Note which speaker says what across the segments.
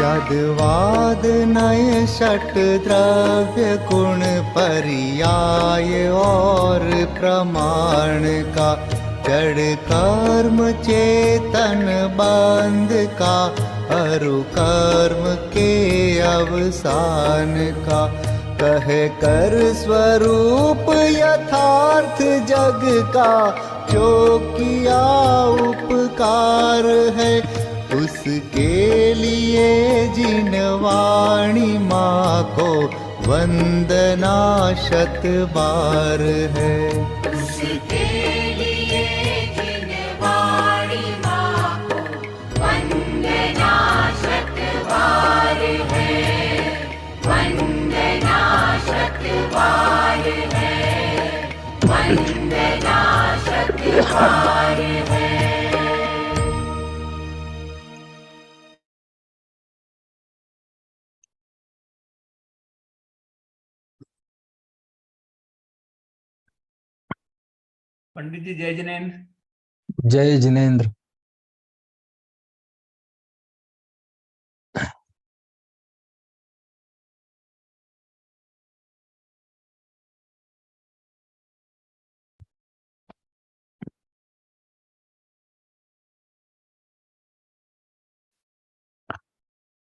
Speaker 1: शब्दवाद नय षट द्रव्य गुण पर्याय और प्रमाण का जड़ कर्म चेतन बंध का अरु कर्म के अवसान का कह कर स्वरूप यथार्थ जग का जो किया उपकार है उसके लिए जिन वाणी माँ को वंदना शत बार है।
Speaker 2: उसके लिए जिन वाणी माँ को वंदना शत बार है, वंदना शत बार है, वंदना शत बार है।
Speaker 3: पंडित जी जय जिनेन्द्र।
Speaker 4: जय जिनेन्द्र।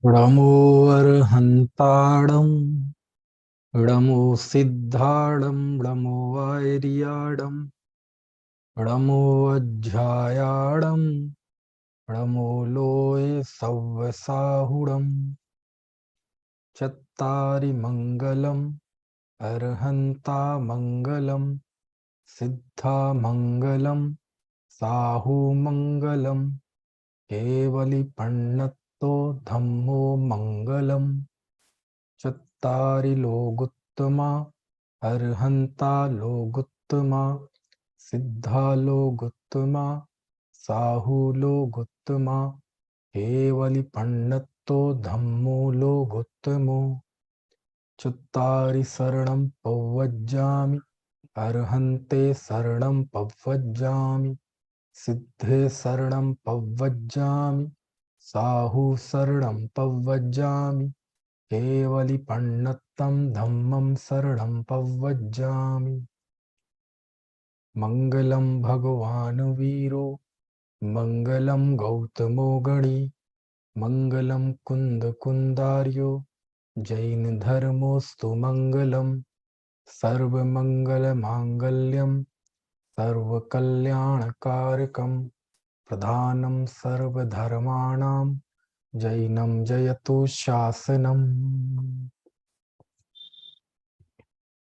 Speaker 4: णमो अर्हन्ताडं णमो सिद्धाडं णमो वैर्याडं णमो अध्यायाडं णमो लोये सव्वसाहुडं चत्तारि मंगलम् अर्हन्ता मंगलम् सिद्धा मंगलम् साहु मंगलम् केवली पण्णत्तो धम्मो मंगलम् चत्तारि लोगुत्तमा अर्हन्ता लोगुत्तमा सिद्धा लोगुत्तमा साहु लोगुत्तमा केवली पण्णत्तो धम्मो लोगुत्तमो चत्तारि शरणं पव्वज्जामि अर्हन्ते शरणं पव्वज्जामि सिद्धे शरणं पव्वज्जामि साहु शरणं पव्वज्जामि केवली पण्णत्तं धम्मं शरणं पव्वज्जामि मंगलम भगवान वीरो मंगलम गौतमो गणी मंगलम कुंद कुंदार्यो जैन धर्मोस्तु मंगलम सर्वमंगल मांगल्यम सर्वकल्याणकारकम प्रधानम सर्वधर्माणां जैनम जयतु शासनम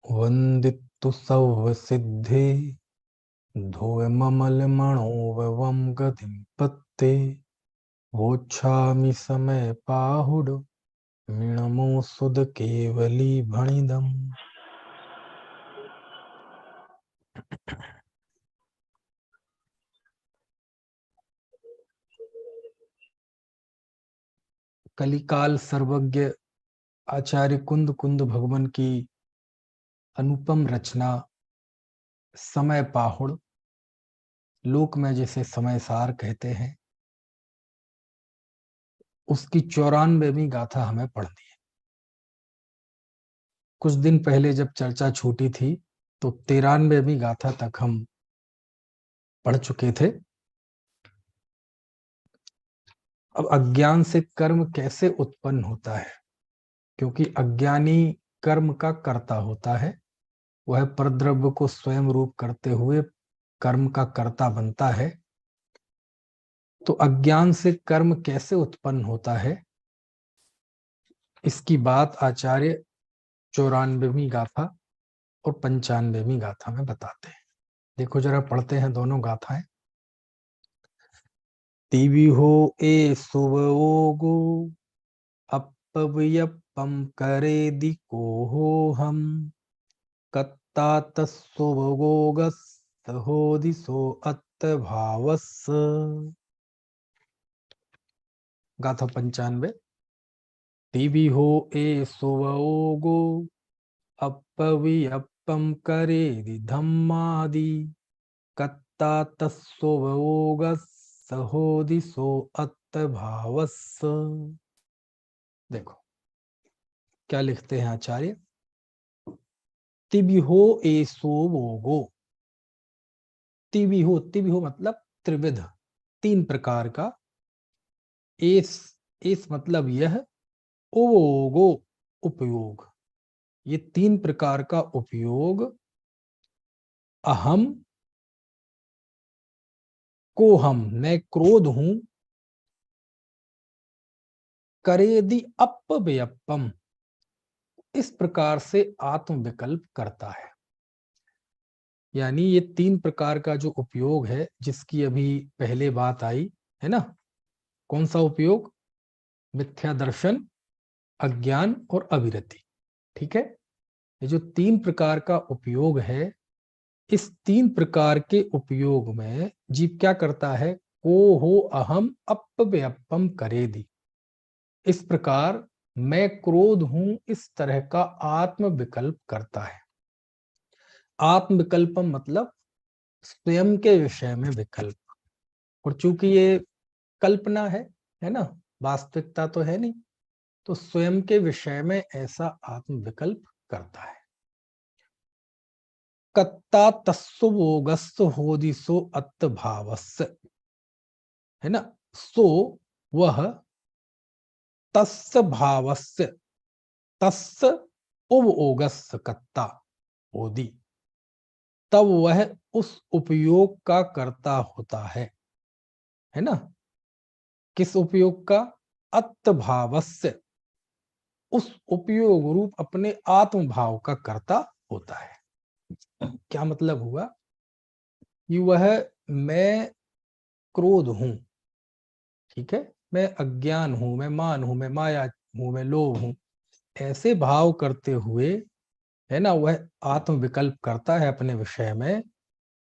Speaker 4: वंदितु सर्वसिद्धे धूममलमणोवं गतिं पत्ते वोच्छामि समय पाहुड मिणमो सुद केवली भणिदम। कलिकाल सर्वज्ञ आचार्य कुंद कुंद भगवान की अनुपम रचना समय पाहुड़, लोक में जिसे समय सार कहते हैं, उसकी 94वीं गाथा हमें पढ़नी है। कुछ दिन पहले जब चर्चा छूटी थी तो 93वीं गाथा तक हम पढ़ चुके थे। अब अज्ञान से कर्म कैसे उत्पन्न होता है, क्योंकि अज्ञानी कर्म का कर्ता होता है, वह परद्रव्य को स्वयं रूप करते हुए कर्म का कर्ता बनता है। तो अज्ञान से कर्म कैसे उत्पन्न होता है, इसकी बात आचार्य 94वीं गाथा और 95वीं गाथा में बताते हैं। देखो जरा, पढ़ते हैं दोनों गाथाएं। तिवि हो ए सुवोगो अपव्यपम करे दिको हो हम कत्ता तस्वोगोगस हो दिसो अत्त भावस। गाथा 95। तिवि हो ए सुवोगो अपव्यपम करे दि धम्मादि कत्ता तस्वोगस सहोदिसो अत्त भावस। देखो क्या लिखते हैं आचार्य, तिबिहो एसो वोगो। तिबिहो, तिबिहो मतलब त्रिविध, तीन प्रकार का। एस, एस मतलब यह, ओवोगो उपयोग, ये तीन प्रकार का उपयोग। अहम, को हम, मैं क्रोध हूं। करेदि अपव्ययपम, इस प्रकार से आत्म विकल्प करता है। यानी ये तीन प्रकार का जो उपयोग है, जिसकी अभी पहले बात आई है ना, कौन सा उपयोग, मिथ्या दर्शन, अज्ञान और अविरति। ठीक है, ये जो तीन प्रकार का उपयोग है, इस तीन प्रकार के उपयोग में जीव क्या करता है, को हो अहम अपव्ययपम करेदि, इस प्रकार मैं क्रोध हूं, इस तरह का आत्म विकल्प करता है। आत्म विकल्पम मतलब स्वयं के विषय में विकल्प, और चूंकि ये कल्पना है ना, वास्तविकता तो है नहीं, तो स्वयं के विषय में ऐसा आत्म विकल्प करता है। कत्ता तस्वोगस्त होदिसो अत्त भावस्य, है ना, सो वह, तस्य भावस्य, तस्य उपओगस्य कत्ता होदी, तब वह उस उपयोग का कर्ता होता है ना। किस उपयोग का, अत्त भावस्य, उस उपयोग रूप अपने आत्म भाव का कर्ता होता है। क्या मतलब हुआ कि वह, मैं क्रोध हूं, ठीक है, मैं अज्ञान हूं, मैं मान हूं, मैं माया हूं, मैं लोभ हूं, ऐसे भाव करते हुए, है ना, वह आत्म विकल्प करता है अपने विषय में,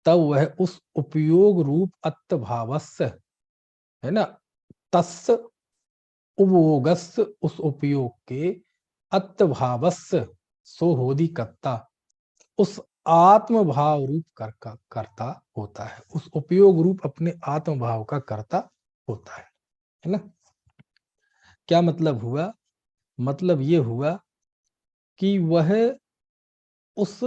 Speaker 4: तब वह उस उपयोग रूप अत्त भावस्य, है ना, तस्य उपभोगस्य, उस उपयोग के, अत्त भावस्य सोहोदी कत्ता, उस आत्म भाव रूप कर्ता होता है, उस उपयोग रूप अपने आत्म भाव का कर्ता होता है ना। क्या मतलब हुआ, मतलब ये हुआ कि वह उस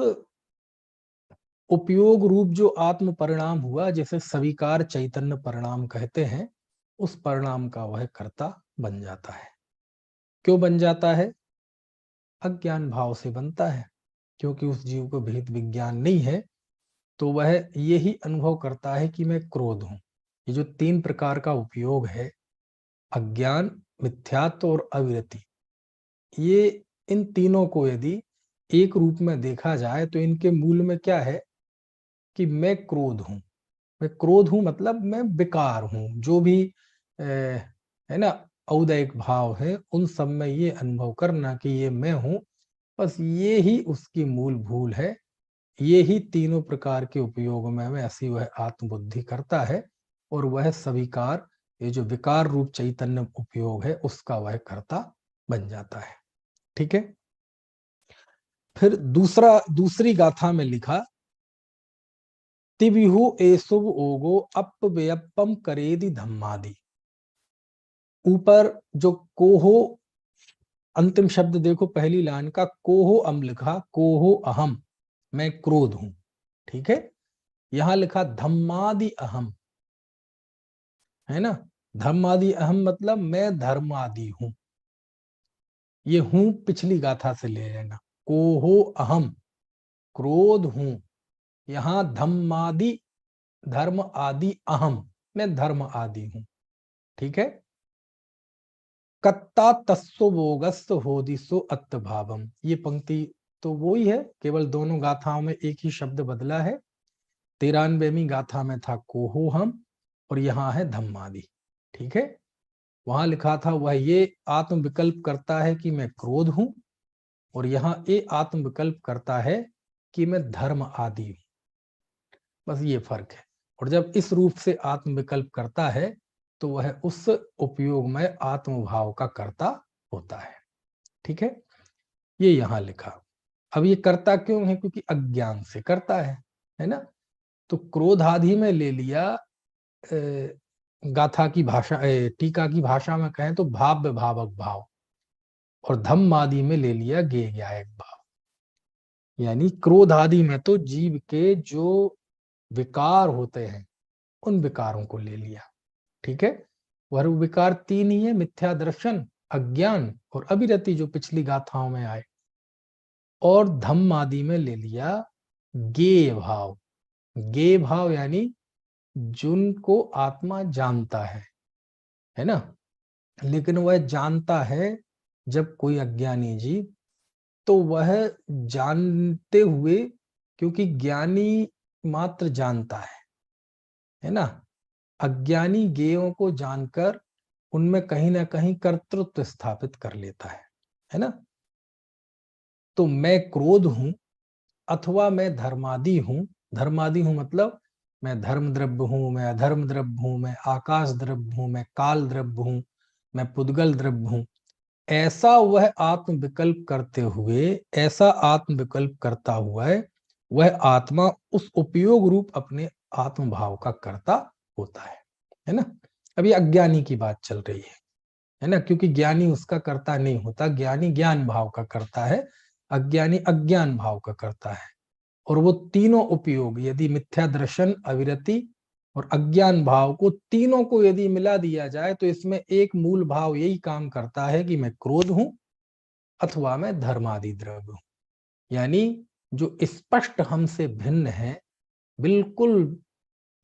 Speaker 4: उपयोग रूप जो आत्म परिणाम हुआ, जैसे स्वीकार चैतन्य परिणाम कहते हैं, उस परिणाम का वह कर्ता बन जाता है। क्यों बन जाता है, अज्ञान भाव से बनता है, क्योंकि उस जीव को भेद विज्ञान नहीं है, तो वह यही अनुभव करता है कि मैं क्रोध हूं। ये जो तीन प्रकार का उपयोग है, अज्ञान, मिथ्यात्व और अविरति, ये इन तीनों को यदि एक रूप में देखा जाए तो इनके मूल में क्या है कि मैं क्रोध हूं। मैं क्रोध हूं मतलब मैं विकार हूं, जो भी है ना औदैहिक भाव है, उन सब में ये अनुभव करना कि ये मैं हूं, बस ये ही उसकी मूल भूल है। ये ही तीनों प्रकार के उपयोग में ऐसी वह आत्मबुद्धि करता है, और वह स्वीकार, ये जो विकार रूप चैतन्य उपयोग है, उसका वह कर्ता बन जाता है। ठीक है, फिर दूसरी गाथा में लिखा, तिबिहु एसुव ओगो अपव्ययपम करेदि धम्मादि। ऊपर जो कोहो, अंतिम शब्द देखो पहली लाइन का, कोहो अम लिखा, कोहो अहम, मैं क्रोध हूं, ठीक है। यहां लिखा धम्मादि अहम, है ना, धम्मादि अहम मतलब मैं धर्मादि हूं। ये हूं पिछली गाथा से ले लेना, कोहो अहम, क्रोध हूं। यहां धम्मादि, धर्म आदि अहम, मैं धर्म आदि हूं, ठीक है। कत्ता तस्व बोगस्त होदिसो अत्त भावम, ये पंक्ति तो वो ही है, केवल दोनों गाथाओं में एक ही शब्द बदला है। 93वीं गाथा में था कोहो हम, और यहाँ है धम्मादि, ठीक है। वहां लिखा था वह ये आत्म विकल्प करता है कि मैं क्रोध हूं, और यहाँ ये आत्म विकल्प करता है कि मैं धर्म आदि हूं, बस ये फर्क है। और जब इस रूप से आत्म विकल्प करता है, तो वह उस उपयोग में आत्मभाव का कर्ता होता है, ठीक है। ये यहां लिखा। अब ये करता क्यों है, क्योंकि अज्ञान से करता है ना। तो क्रोध आदि में ले लिया, गाथा की भाषा, टीका की भाषा में कहें तो भाव्य भावक भाव, और धम्म आदि में ले लिया गे ज्ञायक भाव। यानी क्रोध आदि में तो जीव के जो विकार होते हैं उन विकारों को ले लिया, ठीक है। वह विकार तीन ही है, मिथ्या दर्शन, अज्ञान और अविरति, जो पिछली गाथाओं में आए। और धम्म आदि में ले लिया गे भाव। गे भाव यानी जिनको आत्मा जानता है ना, लेकिन वह जानता है जब कोई अज्ञानी जीव, तो वह जानते हुए, क्योंकि ज्ञानी मात्र जानता है ना, अज्ञानी ज्ञेयों को जानकर उनमें कहीं ना कहीं कर्तृत्व स्थापित कर लेता है ना। तो मैं क्रोध हूं अथवा मैं धर्मादि हूं, धर्मादि हूं मतलब मैं धर्म द्रव्य हूं, मैं अधर्म द्रव्य हूं, मैं आकाश द्रव्य हूं, मैं काल द्रव्य हूं, मैं पुद्गल द्रव्य हूं, ऐसा वह आत्म विकल्प करते हुए, ऐसा आत्म विकल्प करता हुआ है वह आत्मा उस उपयोग रूप अपने आत्म भाव का कर्ता होता है ना। अभी अज्ञानी की बात चल रही है ना, क्योंकि ज्ञानी उसका कर्ता नहीं होता, ज्ञानी ज्ञान भाव का करता है, अज्ञानी अज्ञान भाव का करता है। और वो तीनों उपयोग, यदि मिथ्या दर्शन, अविरति और अज्ञान भाव को, तीनों को यदि मिला दिया जाए तो इसमें एक मूल भाव यही काम करता है कि मैं क्रोध हूं अथवा मैं धर्मादि द्रव्य हूं। यानी जो स्पष्ट हमसे भिन्न है, बिल्कुल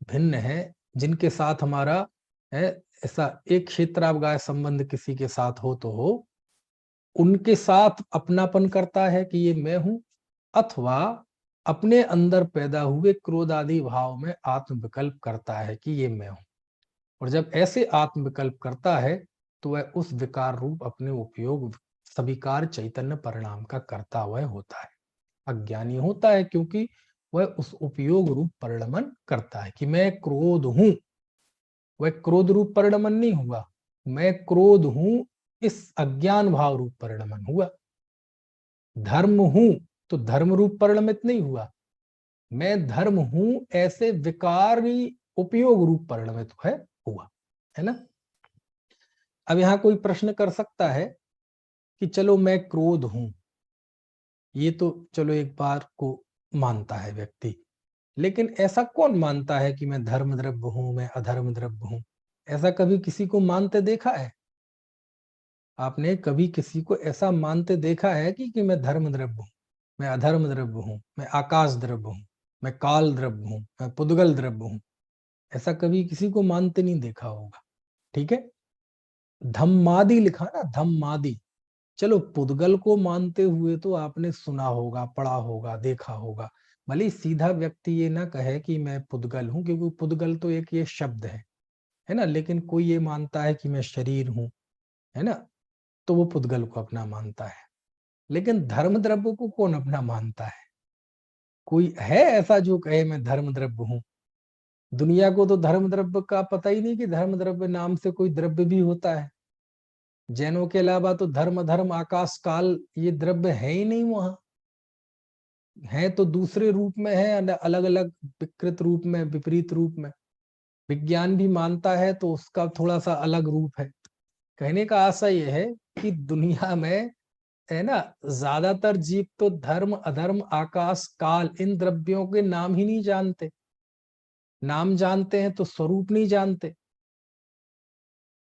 Speaker 4: भिन्न है, जिनके साथ हमारा है ऐसा एक क्षेत्रावगाह संबंध किसी के साथ हो तो हो, उनके साथ अपनापन करता है कि ये मैं हूं, अथवा अपने अंदर पैदा हुए क्रोध आदि भाव में आत्म विकल्प करता है कि ये मैं हूं। और जब ऐसे आत्म विकल्प करता है तो वह उस विकार रूप अपने उपयोग सविकार चैतन्य परिणाम का करता वह होता है। अज्ञानी होता है क्योंकि वह उस उपयोग रूप परिणमन करता है कि मैं क्रोध हूं, वह क्रोध रूप परिणमन नहीं हुआ, मैं क्रोध हूं इस अज्ञान भाव रूप परिणमन हुआ। धर्म हूं तो धर्म रूप परिणमित नहीं हुआ, मैं धर्म हूं ऐसे विकारी उपयोग रूप परिणमित हुआ, है ना। अब यहां कोई प्रश्न कर सकता है कि चलो मैं क्रोध हूं, ये तो चलो एक बार को मानता है व्यक्ति, लेकिन ऐसा कौन मानता है कि मैं धर्म द्रव्य हूं, मैं अधर्म द्रव्य हूं? ऐसा कभी किसी को मानते देखा है? आपने कभी किसी को ऐसा मानते देखा है कि मैं धर्म द्रव्य हूं, मैं अधर्म द्रव्य हूं, मैं आकाश द्रव्य हूं, मैं काल द्रव्य हूं, मैं पुद्गल द्रव्य हूं? ऐसा कभी किसी को मानते नहीं देखा होगा, ठीक है। धम्मादि लिखा ना, धम्मादि, चलो पुद्गल को मानते हुए तो आपने सुना होगा, पढ़ा होगा, देखा होगा, भले सीधा व्यक्ति ये ना कहे कि मैं पुद्गल हूं, क्योंकि पुद्गल तो एक ये शब्द है ना, लेकिन कोई ये मानता है कि मैं शरीर हूं, है ना, तो वो पुद्गल को अपना मानता है। लेकिन धर्म द्रव्य को कौन अपना मानता है? कोई है ऐसा जो कहे मैं धर्म द्रव्य हूं? दुनिया को तो धर्म द्रव्य का पता ही नहीं कि धर्म द्रव्य नाम से कोई द्रव्य भी होता है। जैनों के अलावा तो धर्म, धर्म, आकाश, काल ये द्रव्य है ही नहीं वहां, है तो दूसरे रूप में है, अलग अलग विकृत रूप में, विपरीत रूप में। विज्ञान भी मानता है तो उसका थोड़ा सा अलग रूप है। कहने का आशय यह है कि दुनिया में है ना, ज्यादातर जीव तो धर्म, अधर्म, आकाश, काल इन द्रव्यों के नाम ही नहीं जानते। नाम जानते हैं तो स्वरूप नहीं जानते।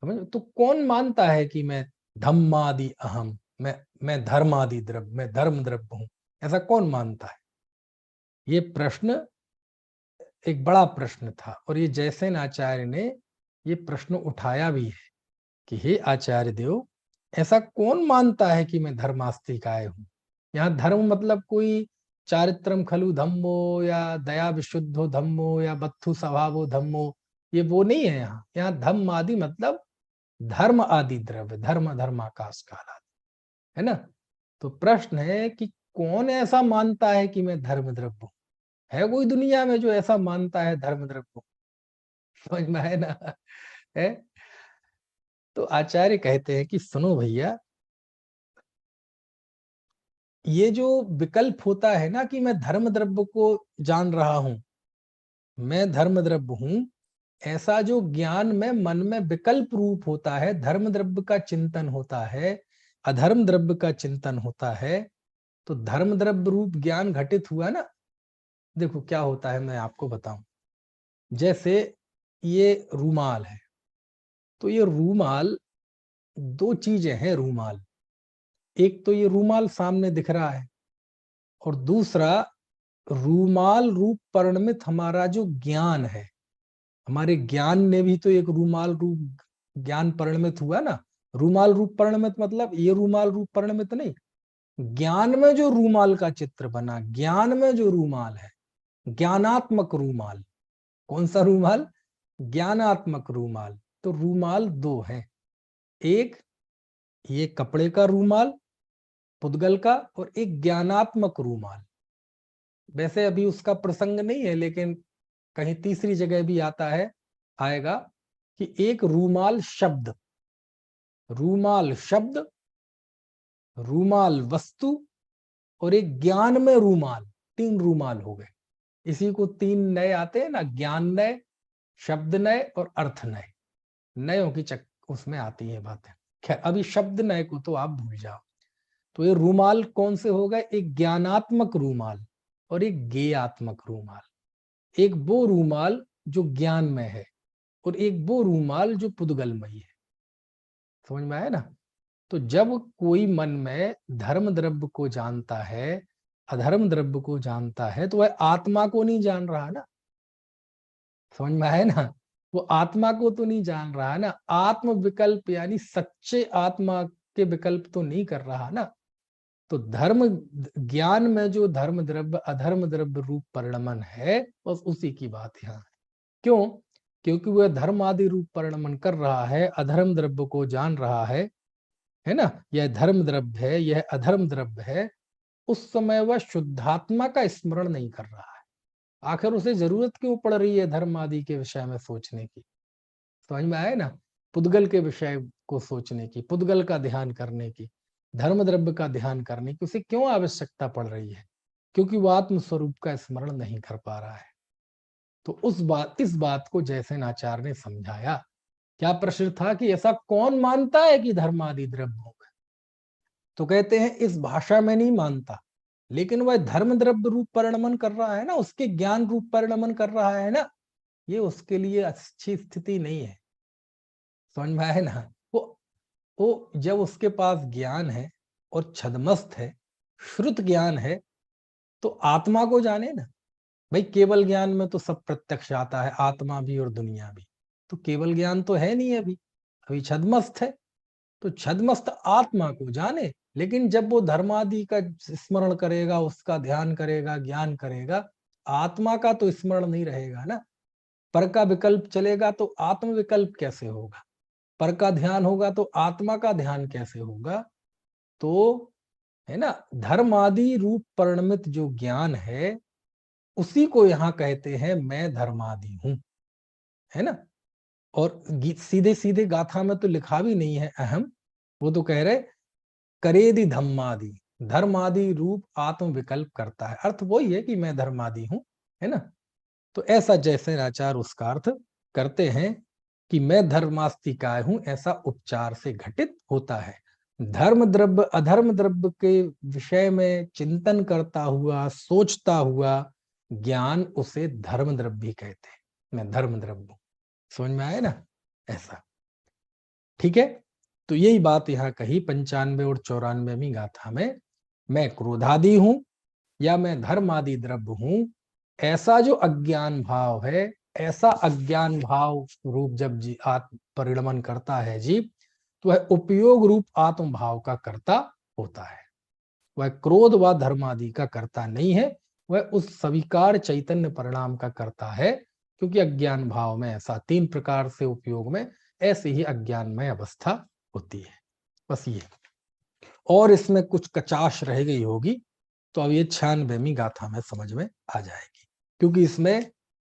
Speaker 4: तो कौन मानता है कि मैं धम्मादि अहम, मैं धर्मादि द्रव्य, मैं धर्म द्रव्य हूं? ऐसा कौन मानता है? ये प्रश्न एक बड़ा प्रश्न था, और ये जयसेन आचार्य ने ये प्रश्न उठाया भी है कि हे आचार्य देव, ऐसा कौन मानता है कि मैं धर्मास्तिकाय हूं? यहाँ धर्म मतलब कोई चारित्रम खलु धम्मो, या दया विशुद्धो धम्मो, या बत्थु स्वभावो धम्मो, ये वो नहीं है। यहाँ धम्म आदि मतलब धर्म आदि द्रव्य, धर्म, धर्माकाश काल आदि, है ना। तो प्रश्न है कि कौन ऐसा मानता है कि मैं धर्म द्रव्य हूं? है कोई दुनिया में जो ऐसा मानता है धर्म द्रव्य हूं? समझ में है ना, है। तो आचार्य कहते हैं कि सुनो भैया, ये जो विकल्प होता है ना कि मैं धर्म द्रव्य को जान रहा हूं, मैं धर्म द्रव्य हूं, ऐसा जो ज्ञान में मन में विकल्प रूप होता है, धर्म द्रव्य का चिंतन होता है, अधर्म द्रव्य का चिंतन होता है तो धर्म द्रव्य रूप ज्ञान घटित हुआ ना। देखो क्या होता है, मैं आपको बताऊं। जैसे ये रूमाल है, तो ये रूमाल, दो चीजें हैं रूमाल। एक तो ये रूमाल सामने दिख रहा है, और दूसरा रूमाल रूप परिणमित हमारा जो ज्ञान है, हमारे ज्ञान में भी तो एक रूमाल रूप ज्ञान परिणमित हुआ ना। रूमाल रूप परिणमित मतलब ये रूमाल रूप परिणमित नहीं, ज्ञान में जो रूमाल का चित्र बना, ज्ञान में जो रूमाल है, ज्ञानात्मक रूमाल। कौन सा रूमाल? ज्ञानात्मक रूमाल। तो रूमाल दो है, एक ये कपड़े का रूमाल पुद्गल का, और एक ज्ञानात्मक रूमाल। वैसे अभी उसका प्रसंग नहीं है, लेकिन कहीं तीसरी जगह भी आता है, आएगा कि एक रूमाल शब्द, रूमाल शब्द, रूमाल वस्तु, और एक ज्ञान में रूमाल। तीन रूमाल हो गए। इसी को तीन नए आते हैं ना, ज्ञान नय, शब्द नय और अर्थ नय। नयों की उसमें आती है बातें। खैर, अभी शब्द नय को तो आप भूल जाओ। तो ये रूमाल कौन से हो गए? एक ज्ञानात्मक रूमाल और एक ज्ञेयात्मक रूमाल। एक वो रूमाल जो ज्ञान में है, और एक वो रूमाल जो पुद्गलमयी है। समझ में आया ना? तो जब कोई मन में धर्म द्रव्य को जानता है, अधर्म द्रव्य को जानता है, तो वह आत्मा को नहीं जान रहा ना। समझ में आया ना? वो आत्मा को तो नहीं जान रहा ना, आत्म विकल्प यानी सच्चे आत्मा के विकल्प तो नहीं कर रहा ना। तो धर्म ज्ञान में जो धर्म द्रव्य अधर्म द्रव्य रूप परिणमन है, बस उसी की बात यहाँ है। क्यों? क्योंकि वह धर्म आदि रूप परिणमन कर रहा है, अधर्म द्रव्य को जान रहा है ना। यह धर्म द्रव्य है, यह अधर्म द्रव्य है। उस समय वह शुद्धात्मा का स्मरण नहीं कर रहा है। आखिर उसे जरूरत क्यों पड़ रही है धर्म आदि के विषय में सोचने की? समझ में आए ना? पुद्गल के विषय को सोचने की, पुद्गल का ध्यान करने की, धर्म द्रव्य का ध्यान करने की उसे क्यों आवश्यकता पड़ रही है? क्योंकि वह आत्म स्वरूप का स्मरण नहीं कर पा रहा है। तो इस बात को जयसेनाचार्य ने समझाया। क्या प्रश्न था कि ऐसा कौन मानता है कि धर्म आदि द्रव्य होगा? तो कहते हैं इस भाषा में नहीं मानता, लेकिन वह धर्म द्रव्य रूप परिणमन कर रहा है ना, उसके ज्ञान रूप परिणमन कर रहा है ना, ये उसके लिए अच्छी स्थिति नहीं है। समझ में आया ना? वो जब उसके पास ज्ञान है और छदमस्त है, श्रुत ज्ञान है, तो आत्मा को जाने ना। भाई केवल ज्ञान में तो सब प्रत्यक्ष आता है, आत्मा भी और दुनिया भी। तो केवल ज्ञान तो है नहीं अभी, अभी छदमस्त है। तो छदमस्त आत्मा को जाने, लेकिन जब वो धर्मादि का स्मरण करेगा, उसका ध्यान करेगा, ज्ञान करेगा, आत्मा का तो स्मरण नहीं रहेगा ना। पर का विकल्प चलेगा तो आत्म विकल्प कैसे होगा? पर का ध्यान होगा तो आत्मा का ध्यान कैसे होगा? तो है ना, धर्म आदि रूप परिणमित जो ज्ञान है, उसी को यहाँ कहते हैं मैं धर्मादि हूं, है ना। और सीधे सीधे गाथा में तो लिखा भी नहीं है अहम, वो तो कह रहे करेदि धम्मादि, धर्मादि रूप आत्म विकल्प करता है। अर्थ वही है कि मैं धर्मादि हूं, है ना। तो ऐसा जैसे आचार उसका अर्थ करते हैं कि मैं धर्मास्तिकाय हूं, ऐसा उपचार से घटित होता है। धर्म द्रव्य अधर्म द्रव्य के विषय में चिंतन करता हुआ, सोचता हुआ ज्ञान, उसे धर्म द्रव्य भी कहते हैं। मैं धर्म द्रव्य हूं। समझ में आया ना? ऐसा ठीक है। तो यही बात यहाँ कही 95 और 94वीं गाथा में, मैं क्रोधादि हूं या मैं धर्म आदि द्रव्य हूं, ऐसा जो अज्ञान भाव है, ऐसा अज्ञान भाव रूप जब आत्म परिणमन करता है जीव, तो वह उपयोग रूप आत्म भाव का कर्ता होता है। वह क्रोध व धर्म आदि का कर्ता नहीं है, वह उस स्वीकार चैतन्य परिणाम का कर्ता है। क्योंकि अज्ञान भाव में ऐसा 3 प्रकार से उपयोग में ऐसे ही अज्ञानमय अवस्था होती है। बस ये, और इसमें कुछ कचाश रह गई होगी, तो अब ये 96वीं गाथा में समझ में आ जाएगी। क्योंकि इसमें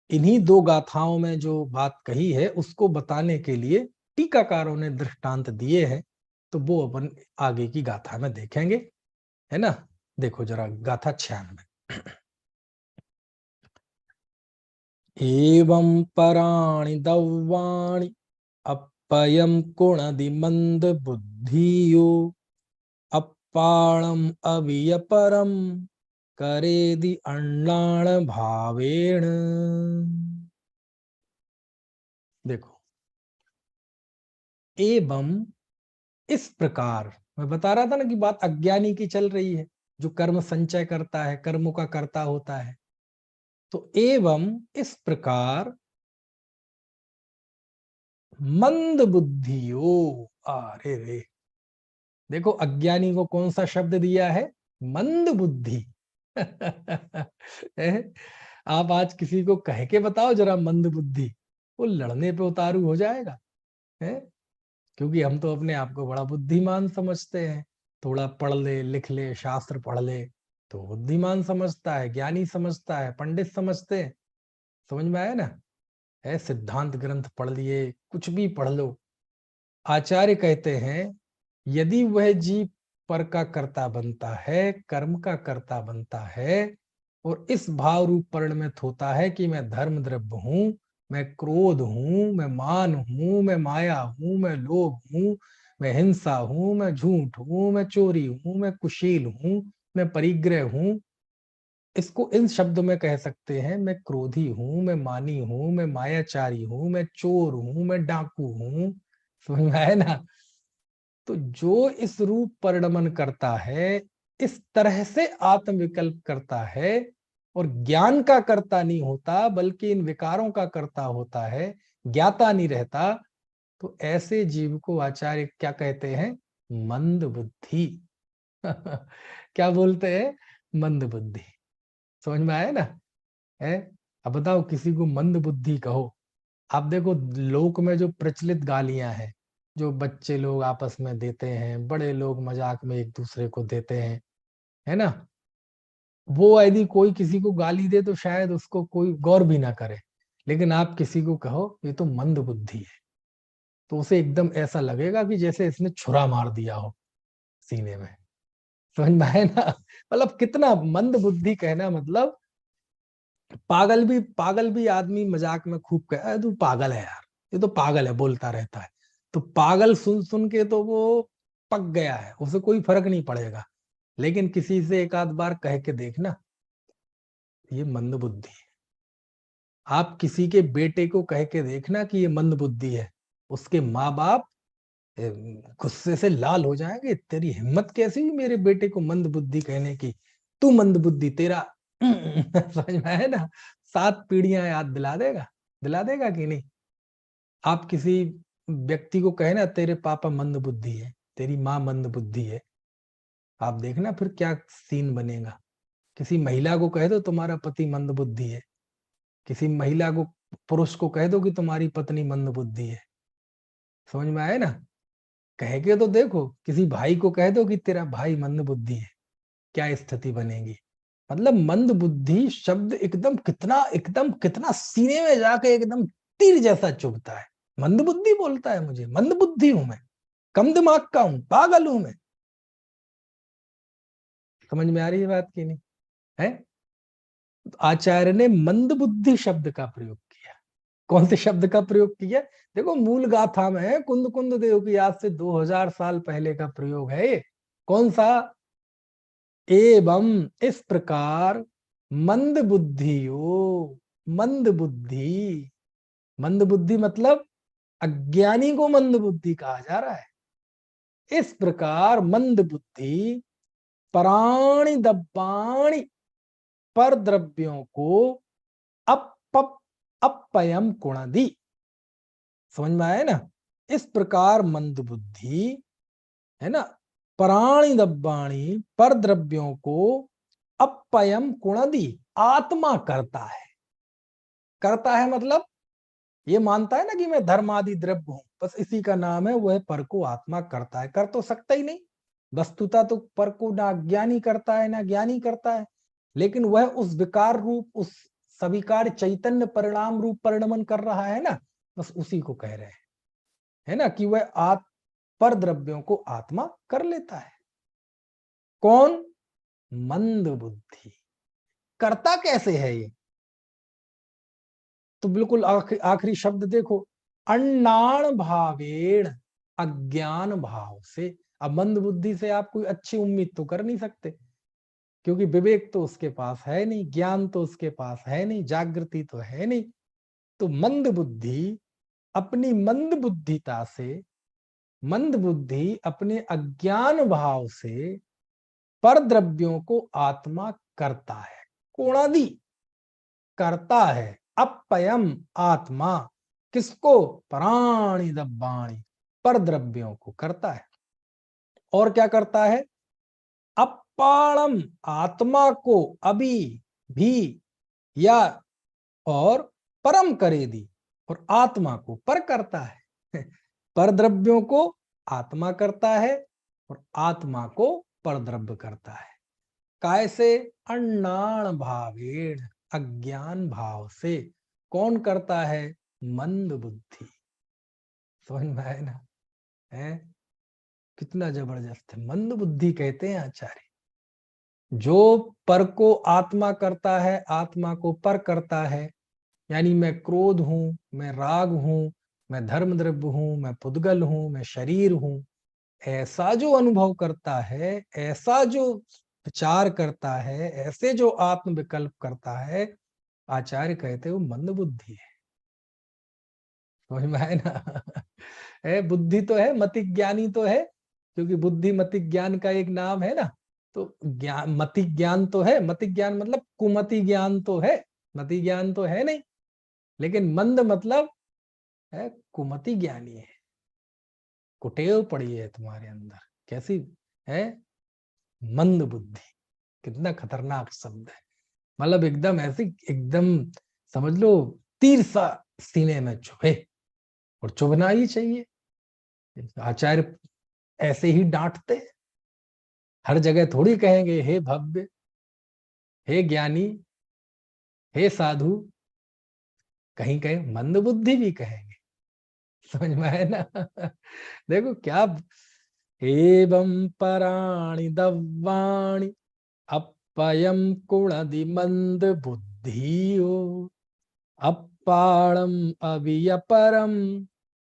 Speaker 4: इन्हीं 2 गाथाओं में जो बात कही है, उसको बताने के लिए टीकाकारों ने दृष्टांत दिए हैं, तो वो अपन आगे की गाथा में देखेंगे, है ना। देखो जरा गाथा 96। एवं पराणि दव्वाणि अपयं कुणदि मंद बुद्धियो पाणम अवियपरम करेदि अण्णाण भावेण। देखो, एवं इस प्रकार, मैं बता रहा था ना कि बात अज्ञानी की चल रही है, जो कर्म संचय करता है, कर्मों का कर्ता होता है। तो एवं इस प्रकार मंद बुद्धियो, अरे रे, देखो अज्ञानी को कौन सा शब्द दिया है? मंद बुद्धि। आप आज किसी को कह के बताओ जरा मंद बुद्धि, वो लड़ने पे उतारू हो जाएगा है। क्योंकि हम तो अपने आप को बड़ा बुद्धिमान समझते हैं, थोड़ा पढ़ ले लिख ले शास्त्र पढ़ ले तो बुद्धिमान समझता है, ज्ञानी समझता है, पंडित समझते हैं। समझ में आया ना? है सिद्धांत ग्रंथ पढ़ लिए, कुछ भी पढ़ लो, आचार्य कहते हैं यदि वह जीव पर का कर्ता बनता है, कर्म का कर्ता बनता है, और इस भाव रूप परिणमित होता है कि मैं धर्म द्रव्य हूं, मैं क्रोध हूं, मैं मान हूं, मैं माया हूं, मैं लोभ हूं, मैं हिंसा हूं, मैं झूठ हूं, मैं चोरी हूं, मैं कुशील हूं, मैं परिग्रह हूं, इसको इन शब्दों में कह सकते हैं, मैं क्रोधी हूं, मैं मानी हूं, मैं मायाचारी हूं, मैं चोर हूं, मैं डाकू हूं। समझ में आया ना? तो जो इस रूप परिणमन करता है, इस तरह से आत्मविकल्प करता है और ज्ञान का कर्ता नहीं होता बल्कि इन विकारों का कर्ता होता है, ज्ञाता नहीं रहता, तो ऐसे जीव को आचार्य क्या कहते हैं? मंद बुद्धि। क्या बोलते हैं? मंद बुद्धि। समझ में आया ना? है। अब बताओ किसी को मंद बुद्धि कहो, आप देखो लोक में जो प्रचलित गालियां हैं, जो बच्चे लोग आपस में देते हैं, बड़े लोग मजाक में एक दूसरे को देते हैं, है ना, वो यदि कोई किसी को गाली दे तो शायद उसको कोई गौर भी ना करे, लेकिन आप किसी को कहो ये तो मंद बुद्धि है, तो उसे एकदम ऐसा लगेगा कि जैसे इसने छुरा मार दिया हो सीने में। समझ में आए ना? मतलब कितना मंद बुद्धि कहना, मतलब पागल भी आदमी मजाक में खूब कहे तू पागल है यार, ये तो पागल है, बोलता रहता है। तो पागल सुन सुन के तो वो पक गया है, उसे कोई फर्क नहीं पड़ेगा। लेकिन किसी से एक आध बार कह के देखना, ये मंद बुद्धि है। आप किसी के बेटे को कह के देखना कि ये मंद बुद्धि है, उसके माँ बाप गुस्से से लाल हो जाएंगे, तेरी हिम्मत कैसी हुई मेरे बेटे को मंद बुद्धि कहने की, तू मंद बुद्धि तेरा। समझ में है ना? 7 पीढ़ियां याद दिला देगा, दिला देगा कि नहीं? आप किसी व्यक्ति को कहे ना तेरे पापा मंद बुद्धि है, तेरी माँ मंद बुद्धि है, आप देखना फिर क्या सीन बनेगा। किसी महिला को कह दो तुम्हारा पति मंद बुद्धि है, किसी महिला को, पुरुष को कह दो कि तुम्हारी पत्नी मंद बुद्धि है। समझ में आए ना? कह के तो देखो, किसी भाई को कह दो कि तेरा भाई मंद बुद्धि है, क्या स्थिति बनेगी। मतलब मंद बुद्धि शब्द एकदम कितना सीने में जाके एकदम तीर जैसा चुभता है। मंद बुद्धि बोलता है मुझे, मंद बुद्धि हूं मैं, कम दिमाग का हूं, पागल हूं मैं। समझ में आ रही है बात की नहीं? है। तो आचार्य ने मंद बुद्धि शब्द का प्रयोग किया। कौन से शब्द का प्रयोग किया? देखो मूल गाथा में है, कुंद कुंद देव की आज से 2000 साल पहले का प्रयोग है ये। कौन सा? एवं इस प्रकार मंद बुद्धियो, मंद बुद्धि, मंद बुद्धि मतलब अज्ञानी को मंद बुद्धि कहा जा रहा है। इस प्रकार मंद बुद्धि प्राणी दब्बाणी पर द्रव्यों को अपयम कुणदी। समझ में आया ना? इस प्रकार मंद बुद्धि, है ना, प्राणी दब्बाणी पर द्रव्यों को अपयम कुणदी, आत्मा करता है मतलब ये मानता है ना कि मैं धर्म आदि द्रव्य हूं, बस इसी का नाम है, वह पर को आत्मा करता है। कर तो सकता ही नहीं, वस्तुता तो पर को ना ज्ञानी करता है ना ज्ञानी करता है, लेकिन वह उस विकार रूप, उस सविकार चैतन्य परिणाम रूप परिणमन कर रहा है ना, बस उसी को कह रहे हैं, है ना, कि वह पर द्रव्यों को आत्मा कर लेता है। कौन? मंद बुद्धि। करता कैसे है ये? तो बिल्कुल आखिरी शब्द देखो, अण्णाण भावेण, अज्ञान भाव से। अब मंद बुद्धि से आप कोई अच्छी उम्मीद तो कर नहीं सकते, क्योंकि विवेक तो उसके पास है नहीं, ज्ञान तो उसके पास है नहीं, जागृति तो है नहीं। तो मंद बुद्धि अपनी मंद बुद्धिता से, मंद बुद्धि अपने अज्ञान भाव से पर द्रव्यों को आत्मा करता है, कोणादि करता है। अपयम आत्मा किसको? प्राणी दब्बाणी, पर द्रव्यों को करता है। और क्या करता है? अपाणम आत्मा को अभी भी या और परम करे दी, और आत्मा को पर करता है। पर द्रव्यों को आत्मा करता है और आत्मा को पर द्रव्य करता है। कैसे? अण्णाण भावेण, अज्ञान भाव से। कौन करता है? मंद बुद्धि। समझ में आए ना? है कितना जबरदस्त है। मंद बुद्धि कहते हैं आचार्य, जो पर को आत्मा करता है, आत्मा को पर करता है। यानी मैं क्रोध हूं, मैं राग हूं, मैं धर्म द्रव्य हूं, मैं पुद्गल हूं, मैं शरीर हूं, ऐसा जो अनुभव करता है, ऐसा जो विचार करता है, ऐसे जो आत्म विकल्प करता है, आचार्य कहते हैं वो मंद बुद्धि है। समझ में आए ना? है, बुद्धि तो है, मति ज्ञानी तो है, क्योंकि बुद्धि मति ज्ञान का एक नाम है ना। तो ज्ञान, मति ज्ञान तो है, मति ज्ञान मतलब कुमति ज्ञान तो है, मति ज्ञान तो है नहीं। लेकिन मंद मतलब है कुमति ज्ञानी है, कुटेव पड़ी है तुम्हारे अंदर। कैसी है? मंद बुद्धि। कितना खतरनाक शब्द है। मतलब एकदम ऐसी, एकदम समझ लो तीर सा सीने में चुभे, और चुभना ही चाहिए। आचार्य ऐसे ही डांटते, हर जगह थोड़ी कहेंगे हे भव्य, हे ज्ञानी, हे साधु। कहीं कहीं मंद बुद्धि भी कहेंगे। समझ में आए ना? देखो क्या, एवं पराणि दव्वाणि अपयम कुणदि मंद बुद्धियो अपाणम अवियपरम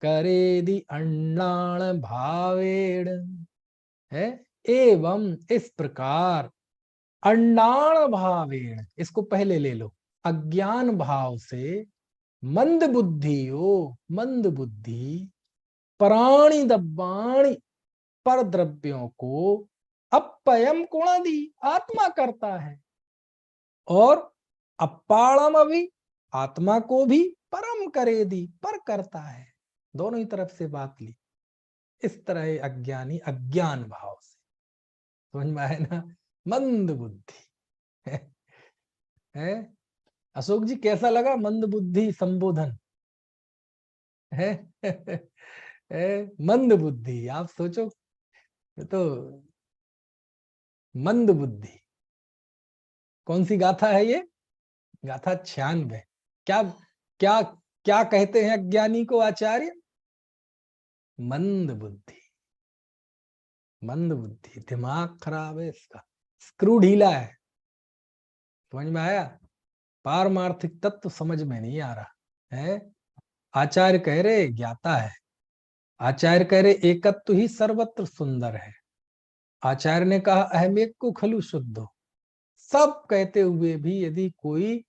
Speaker 4: करेदि अण्णाण भावेण। है एवं इस प्रकार, अण्णाण भावेण, इसको पहले ले लो, अज्ञान भाव से मंद बुद्धियो, मंद बुद्धि प्राणी दब्बाणी, पर द्रव्यों को अपयम कुणादि आत्मा करता है, और अपाणम अभी आत्मा को भी परम करे दी, पर करता है। दोनों ही तरफ से बात ली। इस तरह अज्ञानी अज्ञान भाव से। समझ में आए ना? मंद बुद्धि है। अशोक जी कैसा लगा मंद बुद्धि संबोधन? है मंद बुद्धि, आप सोचो तो। मंद बुद्धि कौन सी गाथा है ये? गाथा 96। क्या क्या क्या कहते हैं अज्ञानी को आचार्य? मंद बुद्धि। मंद बुद्धि, दिमाग खराब है इसका, स्क्रू ढीला है। समझ में आया? पारमार्थिक तत्व समझ में नहीं आ रहा है। आचार्य कह रहे ज्ञाता है, आचार्य कह रहे एकत्व ही सर्वत्र सुंदर है। आचार्य ने कहा अहमेक को खलु शुद्ध। सब कहते हुए भी यदि कोई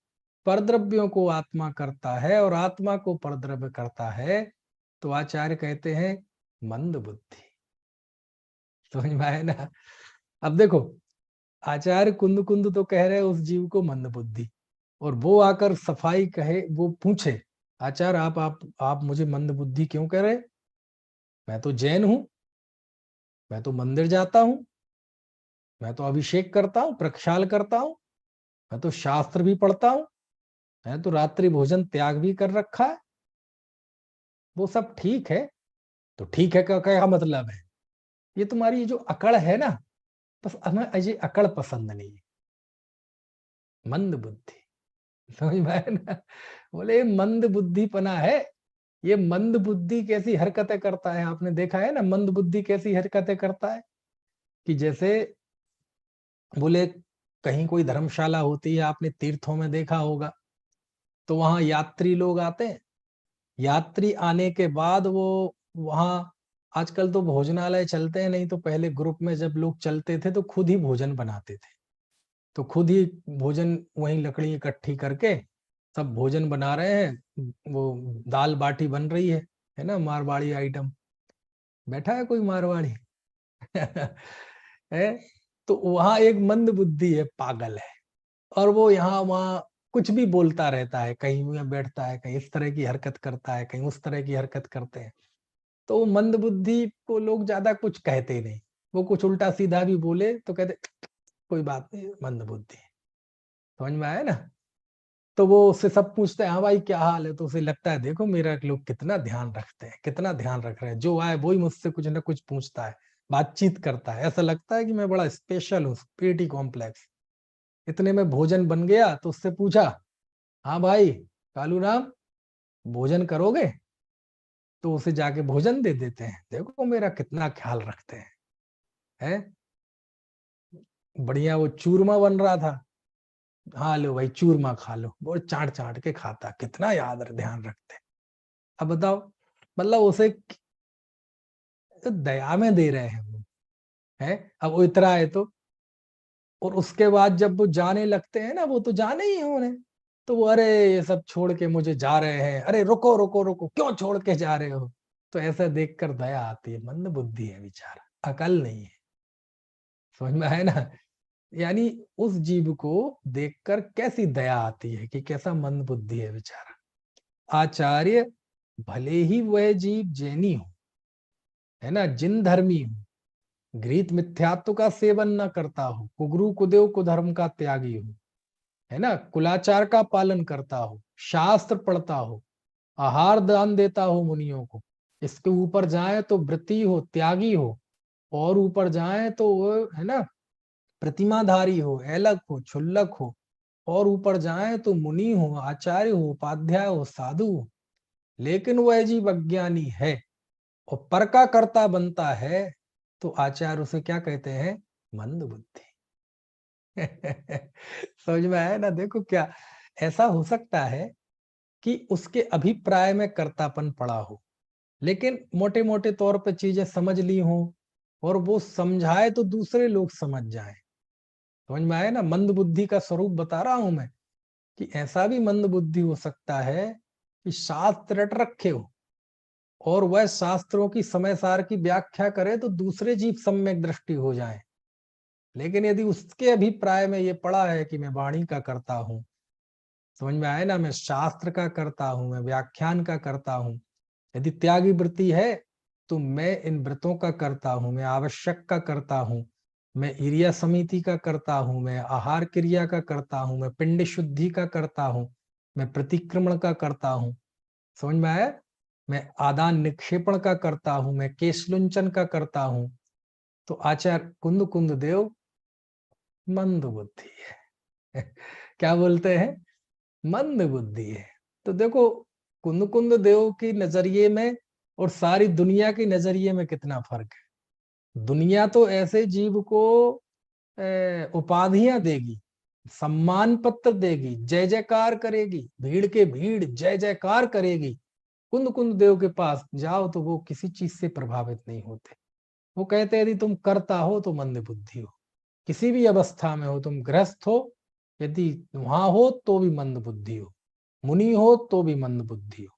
Speaker 4: परद्रव्यों को आत्मा करता है और आत्मा को परद्रव्य करता है, तो आचार्य कहते हैं मंद बुद्धि। समझ में आया ना? अब देखो, आचार्य कुंद कुंद तो कह रहे उस जीव को मंद बुद्धि, और वो आकर सफाई कहे, वो पूछे आचार्य आप मुझे मंद बुद्धि क्यों कह रहे? मैं तो जैन हूं, मैं तो मंदिर जाता हूं, मैं तो अभिषेक करता हूं, प्रक्षाल करता हूं, मैं तो शास्त्र भी पढ़ता हूं, मैं तो रात्रि भोजन त्याग भी कर रखा है। वो सब ठीक है, तो ठीक है का क्या मतलब है? ये तुम्हारी जो अकड़ है ना, बस हमें ये अकड़ पसंद नहीं है। मंद बुद्धि। समझ में आया ना? बोले मंद बुद्धिपना है। ये मंद बुद्धि कैसी हरकतें करता है, आपने देखा है ना? मंद बुद्धि कैसी हरकतें करता है कि जैसे बोले कहीं कोई धर्मशाला होती है, आपने तीर्थों में देखा होगा, तो वहां यात्री लोग आते हैं। यात्री आने के बाद वो वहां आजकल तो भोजनालय चलते हैं, नहीं तो पहले ग्रुप में जब लोग चलते थे तो खुद ही भोजन बनाते थे। तो खुद ही भोजन, वही लकड़ी इकट्ठी करके सब भोजन बना रहे हैं, वो दाल बाटी बन रही है ना, मारवाड़ी आइटम। बैठा है कोई मारवाड़ी? है। तो वहां एक मंद बुद्धि है, पागल है, और वो यहाँ वहां कुछ भी बोलता रहता है, कहीं में बैठता है, कहीं इस तरह की हरकत करता है, कहीं उस तरह की हरकत करते हैं। तो वो मंद बुद्धि को लोग ज्यादा कुछ कहते नहीं, वो कुछ उल्टा सीधा भी बोले तो कहते कोई बात नहीं, मंद बुद्धि। समझ में आया ना? तो वो उससे सब पूछते हैं, हाँ भाई क्या हाल है, तो उसे लगता है देखो मेरा लोग कितना ध्यान रखते हैं, कितना ध्यान रख रहे हैं, जो आए वही मुझसे कुछ ना कुछ पूछता है, बातचीत करता है, ऐसा लगता है कि मैं बड़ा स्पेशल हूँ, पीटी कॉम्प्लेक्स। इतने में भोजन बन गया तो उससे पूछा, हाँ भाई कालू राम, भोजन करोगे? तो उसे जाके भोजन दे देते हैं, देखो मेरा कितना ख्याल रखते हैं। बढ़िया वो चूरमा बन रहा था, हाँ लो भाई चूरमा खा लो, वो चाट चाट के खाता, कितना याद ध्यान रखते हैं। अब बताओ, मतलब उसे तो दया में दे रहे हैं वो, है। अब वो इतना है तो, और उसके बाद जब वो जाने लगते हैं ना, वो तो जाने ही हैं उन्हें, तो वो अरे ये सब छोड़ के मुझे जा रहे हैं, अरे रुको रुको रुको, क्यों छोड़ के जा रहे हो? तो ऐसा देखकर दया आती है, मंद बुद्धि है बेचारा, अकल नहीं है। समझ में आया ना? यानी उस जीव को देखकर कैसी दया आती है कि कैसा मंद बुद्धि है बेचारा। आचार्य भले ही वह जीव जैनी हो, है ना, जिन धर्मी हो, घृत मिथ्यात्व का सेवन न करता हो, कुगुरु कुदेव कुधर्म का त्यागी हो, है ना, कुलाचार का पालन करता हो, शास्त्र पढ़ता हो, आहार दान देता हो मुनियों को, इसके ऊपर जाए तो व्रती हो, त्यागी हो, और ऊपर जाए तो वो, है ना, प्रतिमाधारी हो, ऐलक हो, क्षुल्लक हो, और ऊपर जाए तो मुनि हो, आचार्य हो, उपाध्याय हो, साधु हो, लेकिन वह जीव अज्ञानी है और पर का कर्ता बनता है, तो आचार्य उसे क्या कहते हैं? मंद बुद्धि। समझ में आया ना? देखो क्या ऐसा हो सकता है कि उसके अभिप्राय में कर्तापन पड़ा हो, लेकिन मोटे मोटे तौर पे चीजें समझ ली हो, और वो समझाए तो दूसरे लोग समझ जाएं। समझ में आया ना? मंद बुद्धि का स्वरूप बता रहा हूं मैं, कि ऐसा भी मंद बुद्धि हो सकता है कि शास्त्र रट रखे हो, और वह शास्त्रों की समय सार की व्याख्या करे तो दूसरे जीव सम्यक दृष्टि हो जाए, लेकिन यदि उसके अभिप्राय में ये पड़ा है कि मैं वाणी का करता हूँ, समझ में आए ना, मैं शास्त्र का करता हूँ, मैं व्याख्यान का करता हूँ, यदि त्यागी वृत्ति है तो मैं इन व्रतों का करता हूँ, मैं आवश्यक का करता हूँ, मैं इरिया समिति का करता हूँ, मैं आहार क्रिया का करता हूँ, मैं पिंड शुद्धि का करता हूँ, मैं प्रतिक्रमण का करता हूँ, समझ में आया, मैं आदान निक्षेपण का करता हूँ, मैं केशलुंचन का करता हूँ, तो आचार्य कुंद कुंद देव मंद बुद्धि है। क्या बोलते हैं? मंद बुद्धि है। तो देखो कुंद कुंद देव की नजरिए में और सारी दुनिया के नजरिए में कितना फर्क है। दुनिया तो ऐसे जीव को उपाधियां देगी, सम्मान पत्र देगी, जय जयकार करेगी, भीड़ के भीड़ जय जयकार करेगी। कुंद कुंद देव के पास जाओ तो वो किसी चीज से प्रभावित नहीं होते। वो कहते हैं यदि तुम करता हो तो मंद बुद्धि हो, किसी भी अवस्था में हो, तुम गृहस्थ हो यदि वहां हो तो भी मंद बुद्धि हो, मुनि हो तो भी मंद बुद्धि हो।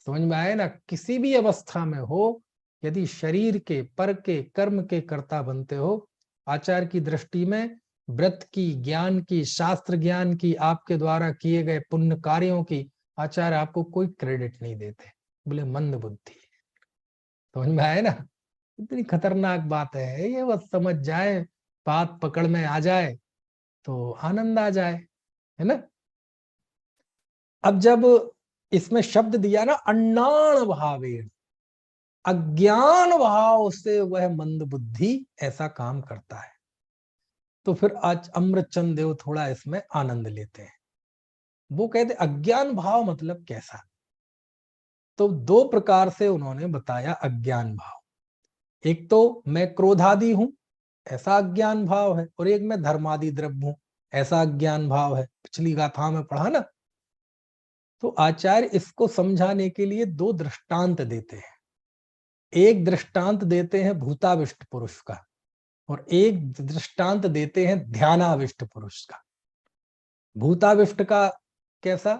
Speaker 4: समझ में आए ना? किसी भी अवस्था में हो, यदि शरीर के पर के कर्म के कर्ता बनते हो, आचार्य की दृष्टि में व्रत की, ज्ञान की, शास्त्र ज्ञान की, आपके द्वारा किए गए पुण्य कार्यों की आचार्य आपको कोई क्रेडिट नहीं देते, बोले मंद बुद्धि। समझ में आए ना? इतनी खतरनाक बात है ये, बस समझ जाए, बात पकड़ में आ जाए तो आनंद आ जाए, है ना? अब जब इसमें शब्द दिया ना अण्णाण भावेण, अज्ञान भाव से वह मंद बुद्धि ऐसा काम करता है, तो फिर आज अमृतचंद देव थोड़ा इसमें आनंद लेते हैं। वो कहते अज्ञान भाव मतलब कैसा? तो दो प्रकार से उन्होंने बताया अज्ञान भाव। एक तो मैं क्रोधादि हूं, ऐसा अज्ञान भाव है, और एक मैं धर्मादि द्रव्य हूं, ऐसा अज्ञान भाव है। पिछली गाथा में पढ़ा ना। तो आचार्य इसको समझाने के लिए दो दृष्टांत देते हैं। एक दृष्टांत देते हैं भूताविष्ट पुरुष का और एक दृष्टांत देते हैं ध्यानाविष्ट पुरुष का। भूताविष्ट का कैसा,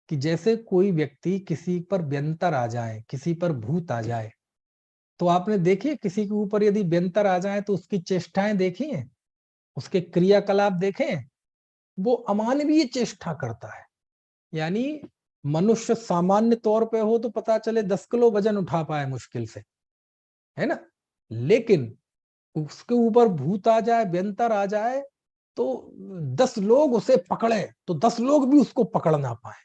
Speaker 4: कि जैसे कोई व्यक्ति किसी पर व्यंतर आ जाए, किसी पर भूत आ जाए, तो आपने देखिए किसी के ऊपर यदि व्यंतर आ जाए तो उसकी चेष्टाएं देखी हैं, उसके क्रियाकलाप देखे हैं, वो अमानवीय चेष्टा करता है। यानी मनुष्य सामान्य तौर पे हो तो पता चले 10 किलो वजन उठा पाए मुश्किल से, है ना, लेकिन उसके ऊपर भूत आ जाए, व्यंतर आ जाए, तो 10 लोग उसे पकड़े तो 10 लोग भी उसको पकड़ ना पाए,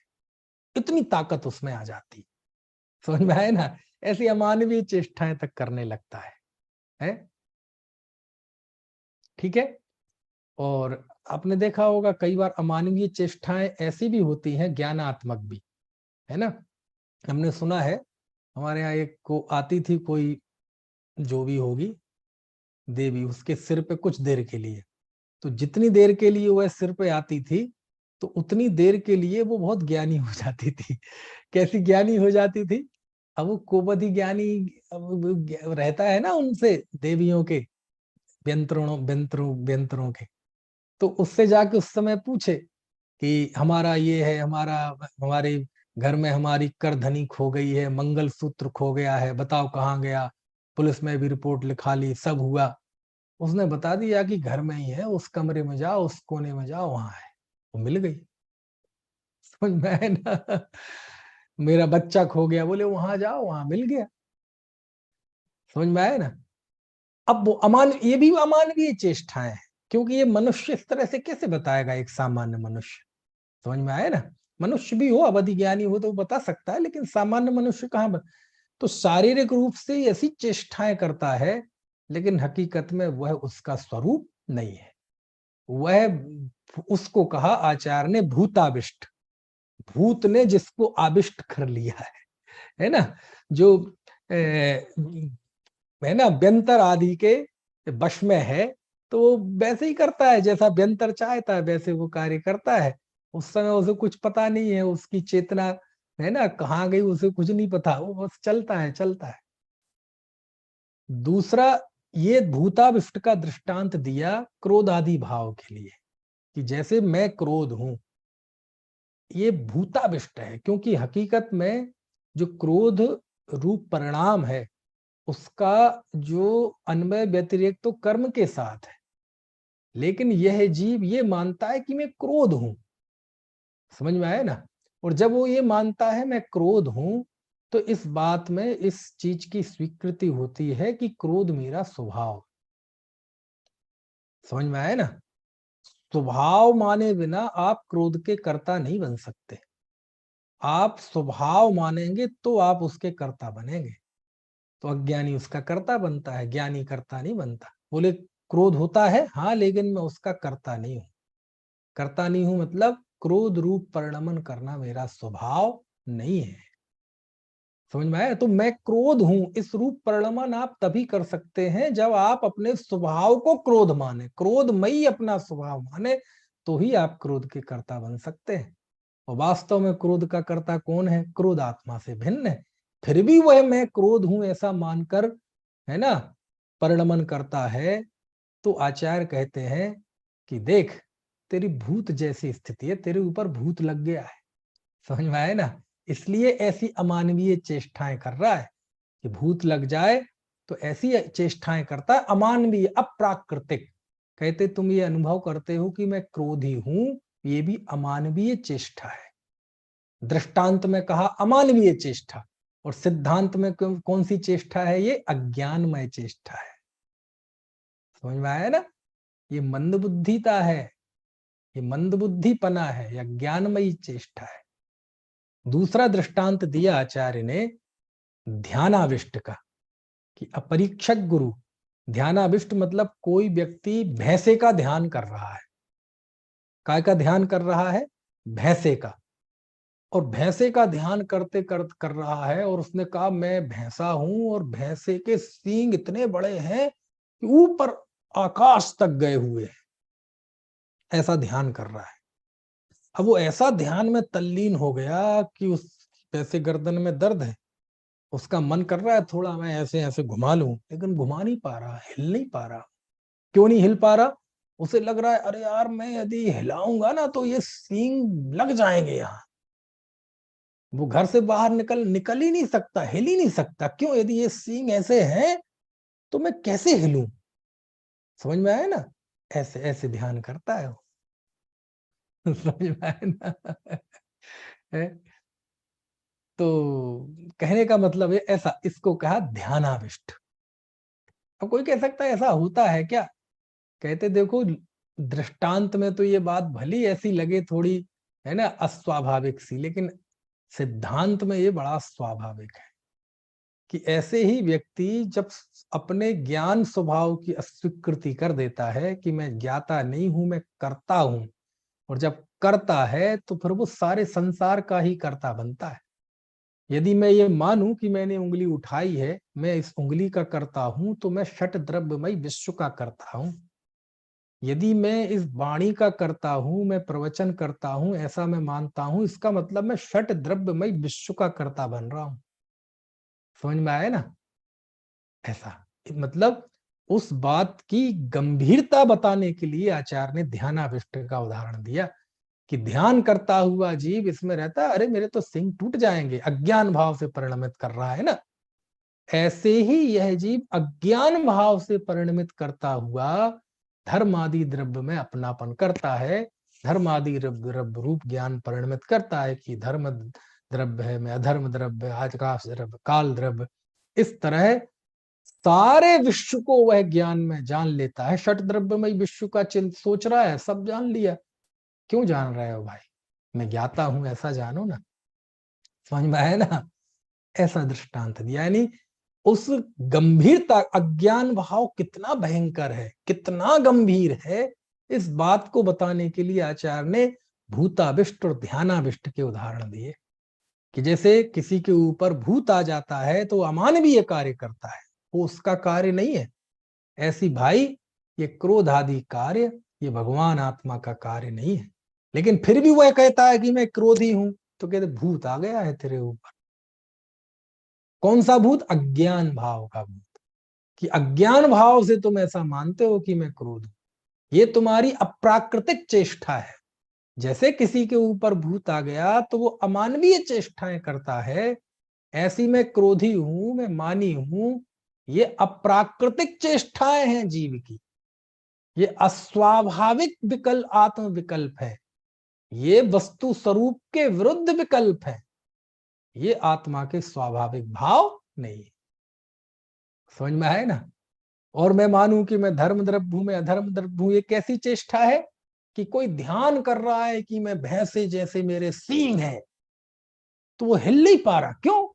Speaker 4: इतनी ताकत उसमें आ जाती। समझ में आए ना, ऐसी अमानवीय चेष्टाएं तक करने लगता है? ठीक है। और आपने देखा होगा कई बार अमानवीय चेष्टाएं ऐसी भी होती हैं ज्ञानात्मक भी, है ना। हमने सुना है हमारे यहाँ एक को आती थी कोई जो भी होगी देवी, उसके सिर पे कुछ देर के लिए, तो जितनी देर के लिए वह सिर पे आती थी तो उतनी देर के लिए वो बहुत ज्ञानी हो जाती थी। कैसी ज्ञानी हो जाती थी, अब वो कोपदी ज्ञानी रहता है ना उनसे, देवियों के व्यंतरों के, तो उससे जाके उस समय पूछे कि हमारा ये है, हमारे घर में हमारी करधनी खो गई है, मंगलसूत्र खो गया है, बताओ कहाँ गया, पुलिस में भी रिपोर्ट लिखा ली, सब हुआ। उसने बता दिया कि घर में ही है, उस कमरे में जाओ, उस कोने में जाओ, वहां है। वो मिल गई। समझ में आया ना। मेरा बच्चा खो गया, बोले वहां जाओ, वहां मिल गया। समझ में आया ना। अब वो ये भी अमानवीय चेष्टाएं हैं, क्योंकि ये मनुष्य इस तरह से कैसे बताएगा, एक सामान्य मनुष्य। समझ में आया ना। मनुष्य भी हो, अवधि ज्ञानी हो तो वो बता सकता है, लेकिन सामान्य मनुष्य कहाँ तो शारीरिक रूप से ऐसी चेष्टाएं करता है, लेकिन हकीकत में वह उसका स्वरूप नहीं है। वह उसको कहा आचार्य ने भूताविष्ट, भूत ने जिसको आविष्ट कर लिया है ना, जो है ना व्यंतर आदि के वश में है, तो वो वैसे ही करता है जैसा व्यंतर चाहता है, वैसे वो कार्य करता है। उस समय उसे कुछ पता नहीं है, उसकी चेतना है ना कहाँ गई, उसे कुछ नहीं पता, वो बस चलता है चलता है। दूसरा, ये भूताविष्ट का दृष्टांत दिया क्रोध आदि भाव के लिए, कि जैसे मैं क्रोध हूं, ये भूताविष्ट है, क्योंकि हकीकत में जो क्रोध रूप परिणाम है उसका जो अन्वय व्यतिरेक तो कर्म के साथ है, लेकिन यह जीव ये मानता है कि मैं क्रोध हूं। समझ में आया ना। और जब वो ये मानता है मैं क्रोध हूं, तो इस बात में इस चीज की स्वीकृति होती है कि क्रोध मेरा स्वभाव। समझ में आया ना। स्वभाव माने बिना आप क्रोध के कर्ता नहीं बन सकते। आप स्वभाव मानेंगे तो आप उसके कर्ता बनेंगे। तो अज्ञानी उसका कर्ता बनता है, ज्ञानी कर्ता नहीं बनता। बोले क्रोध होता है, हाँ, लेकिन मैं उसका कर्ता नहीं हूं। कर्ता नहीं हूं मतलब क्रोध रूप परिणमन करना मेरा स्वभाव नहीं है। समझ में आया। तो मैं क्रोध हूं, इस रूप परिणमन आप तभी कर सकते हैं जब आप अपने स्वभाव को क्रोध माने, क्रोधमयी अपना स्वभाव माने, तो ही आप क्रोध के कर्ता बन सकते हैं। और वास्तव में क्रोध का कर्ता कौन है, क्रोध आत्मा से भिन्न है। फिर भी वह मैं क्रोध हूं ऐसा मानकर, है ना, परिणमन करता है। तो आचार्य कहते हैं कि देख, तेरी भूत जैसी स्थिति है, तेरे ऊपर भूत लग गया है। समझ में आए ना। इसलिए ऐसी अमानवीय चेष्टाएं कर रहा है कि भूत लग जाए तो ऐसी चेष्टाएं करता है, अमानवीय, अप्राकृतिक। कहते तुम ये अनुभव करते हो कि मैं क्रोधी हूं, ये भी अमानवीय चेष्टा है। दृष्टांत में कहा अमानवीय चेष्टा, और सिद्धांत में कौन सी चेष्टा है, ये अज्ञानमय चेष्टा है। समझ में आया ना। ये मंदबुद्धिता है, ये मंदबुद्धिपना है, या ज्ञानमयी चेष्टा है। दूसरा दृष्टांत दिया आचार्य ने ध्यानाविष्ट का, कि अपरीक्षक गुरु, ध्यानाविष्ट मतलब कोई व्यक्ति भैंसे का ध्यान कर रहा है। काय का ध्यान कर रहा है, भैंसे का। और भैंसे का ध्यान कर रहा है, और उसने कहा मैं भैंसा हूं, और भैंसे के सींग इतने बड़े हैं कि ऊपर आकाश तक गए हुए हैं, ऐसा ध्यान कर रहा है। अब वो ऐसा ध्यान में तल्लीन हो गया कि उस वैसे गर्दन में दर्द है, उसका मन कर रहा है थोड़ा मैं ऐसे ऐसे घुमा लूं, लेकिन घुमा नहीं पा रहा, हिल नहीं पा रहा। क्यों नहीं हिल पा रहा? उसे लग रहा है अरे यार मैं यदि हिलाऊंगा ना तो ये सींग लग जाएंगे यहाँ। वो घर से बाहर निकल ही नहीं सकता, हिल ही नहीं सकता। क्यों? यदि ये सींग ऐसे हैं तो मैं कैसे हिलूं? समझ में आया ना? ऐसे ऐसे ध्यान करता है वो। समझ में आया ना? है? तो कहने का मतलब है ऐसा, इसको कहा ध्यानाविष्ट। अब कोई कह सकता है ऐसा होता है क्या? कहते देखो दृष्टांत में तो ये बात भली ऐसी लगे थोड़ी, है ना, अस्वाभाविक सी, लेकिन सिद्धांत में ये बड़ा स्वाभाविक है कि ऐसे ही व्यक्ति जब अपने ज्ञान स्वभाव की अस्वीकृति कर देता है कि मैं ज्ञाता नहीं हूं, मैं करता हूं, और जब करता है तो फिर वो सारे संसार का ही कर्ता बनता है। यदि मैं ये मानूं कि मैंने उंगली उठाई है, मैं इस उंगली का करता हूं, तो मैं षट द्रव्यमय विश्व का करता हूं। यदि मैं इस वाणी का करता हूं, मैं प्रवचन करता हूं, ऐसा मैं मानता हूं, इसका मतलब मैं षट द्रव्यमय विश्व का कर्ता बन रहा हूं। समझ में आया ना? ऐसा मतलब उस बात की गंभीरता बताने के लिए आचार्य ने ध्यानाविष्ट का उदाहरण दिया कि ध्यान करता हुआ जीव इसमें रहता है, अरे मेरे तो सिंग टूट जाएंगे, अज्ञान भाव से परिणमित कर रहा है ना। ऐसे ही यह जीव अज्ञान भाव से परिणमित करता हुआ धर्मादि द्रव्य में अपनापन करता है। धर्मादि द्रव्य रूप ज्ञान परिणमित करता है कि धर्म द्रव्य है, मैं अधर्म द्रव्य, आकाश द्रव्य, काल द्रव्य। इस तरह सारे विश्व को वह ज्ञान में जान लेता है। षट द्रव्यमय विश्व का चिंत सोच रहा है, सब जान लिया। क्यों जान रहे हो भाई? मैं ज्ञाता हूं ऐसा जानो ना। समझ में आया ना? ऐसा दृष्टांत दिया। यानी उस गंभीरता, अज्ञान भाव कितना भयंकर है, कितना गंभीर है, इस बात को बताने के लिए आचार्य ने भूताविष्ट और ध्यानाविष्ट के उदाहरण दिए कि जैसे किसी के ऊपर भूत आ जाता है तो अमानवीय कार्य करता है, वो उसका कार्य नहीं है। ऐसी भाई ये क्रोध आदि कार्य ये भगवान आत्मा का कार्य नहीं है। लेकिन फिर भी वह कहता है कि मैं क्रोधी हूं, तो कहते भूत आ गया है तेरे ऊपर। कौन सा भूत? अज्ञान भाव का भूत। कि अज्ञान भाव से तुम ऐसा मानते हो कि मैं क्रोध हूं, ये तुम्हारी अप्राकृतिक चेष्टा है। जैसे किसी के ऊपर भूत आ गया तो वो अमानवीय चेष्टाएं करता है, ऐसी मैं क्रोधी हूं, मैं मानी हूं, ये अप्राकृतिक चेष्टाएं हैं जीव की। ये अस्वाभाविक विकल्प, आत्म विकल्प है। ये वस्तु स्वरूप के विरुद्ध विकल्प है। ये आत्मा के स्वाभाविक भाव नहीं। समझ में आए ना? और मैं मानूं कि मैं धर्म द्रव्य हूं, मैं अधर्म द्रव्य हूं, ये कैसी चेष्टा है? कि कोई ध्यान कर रहा है कि मैं भैंसे जैसे मेरे सींग है, तो वो हिल नहीं पा रहा। क्यों?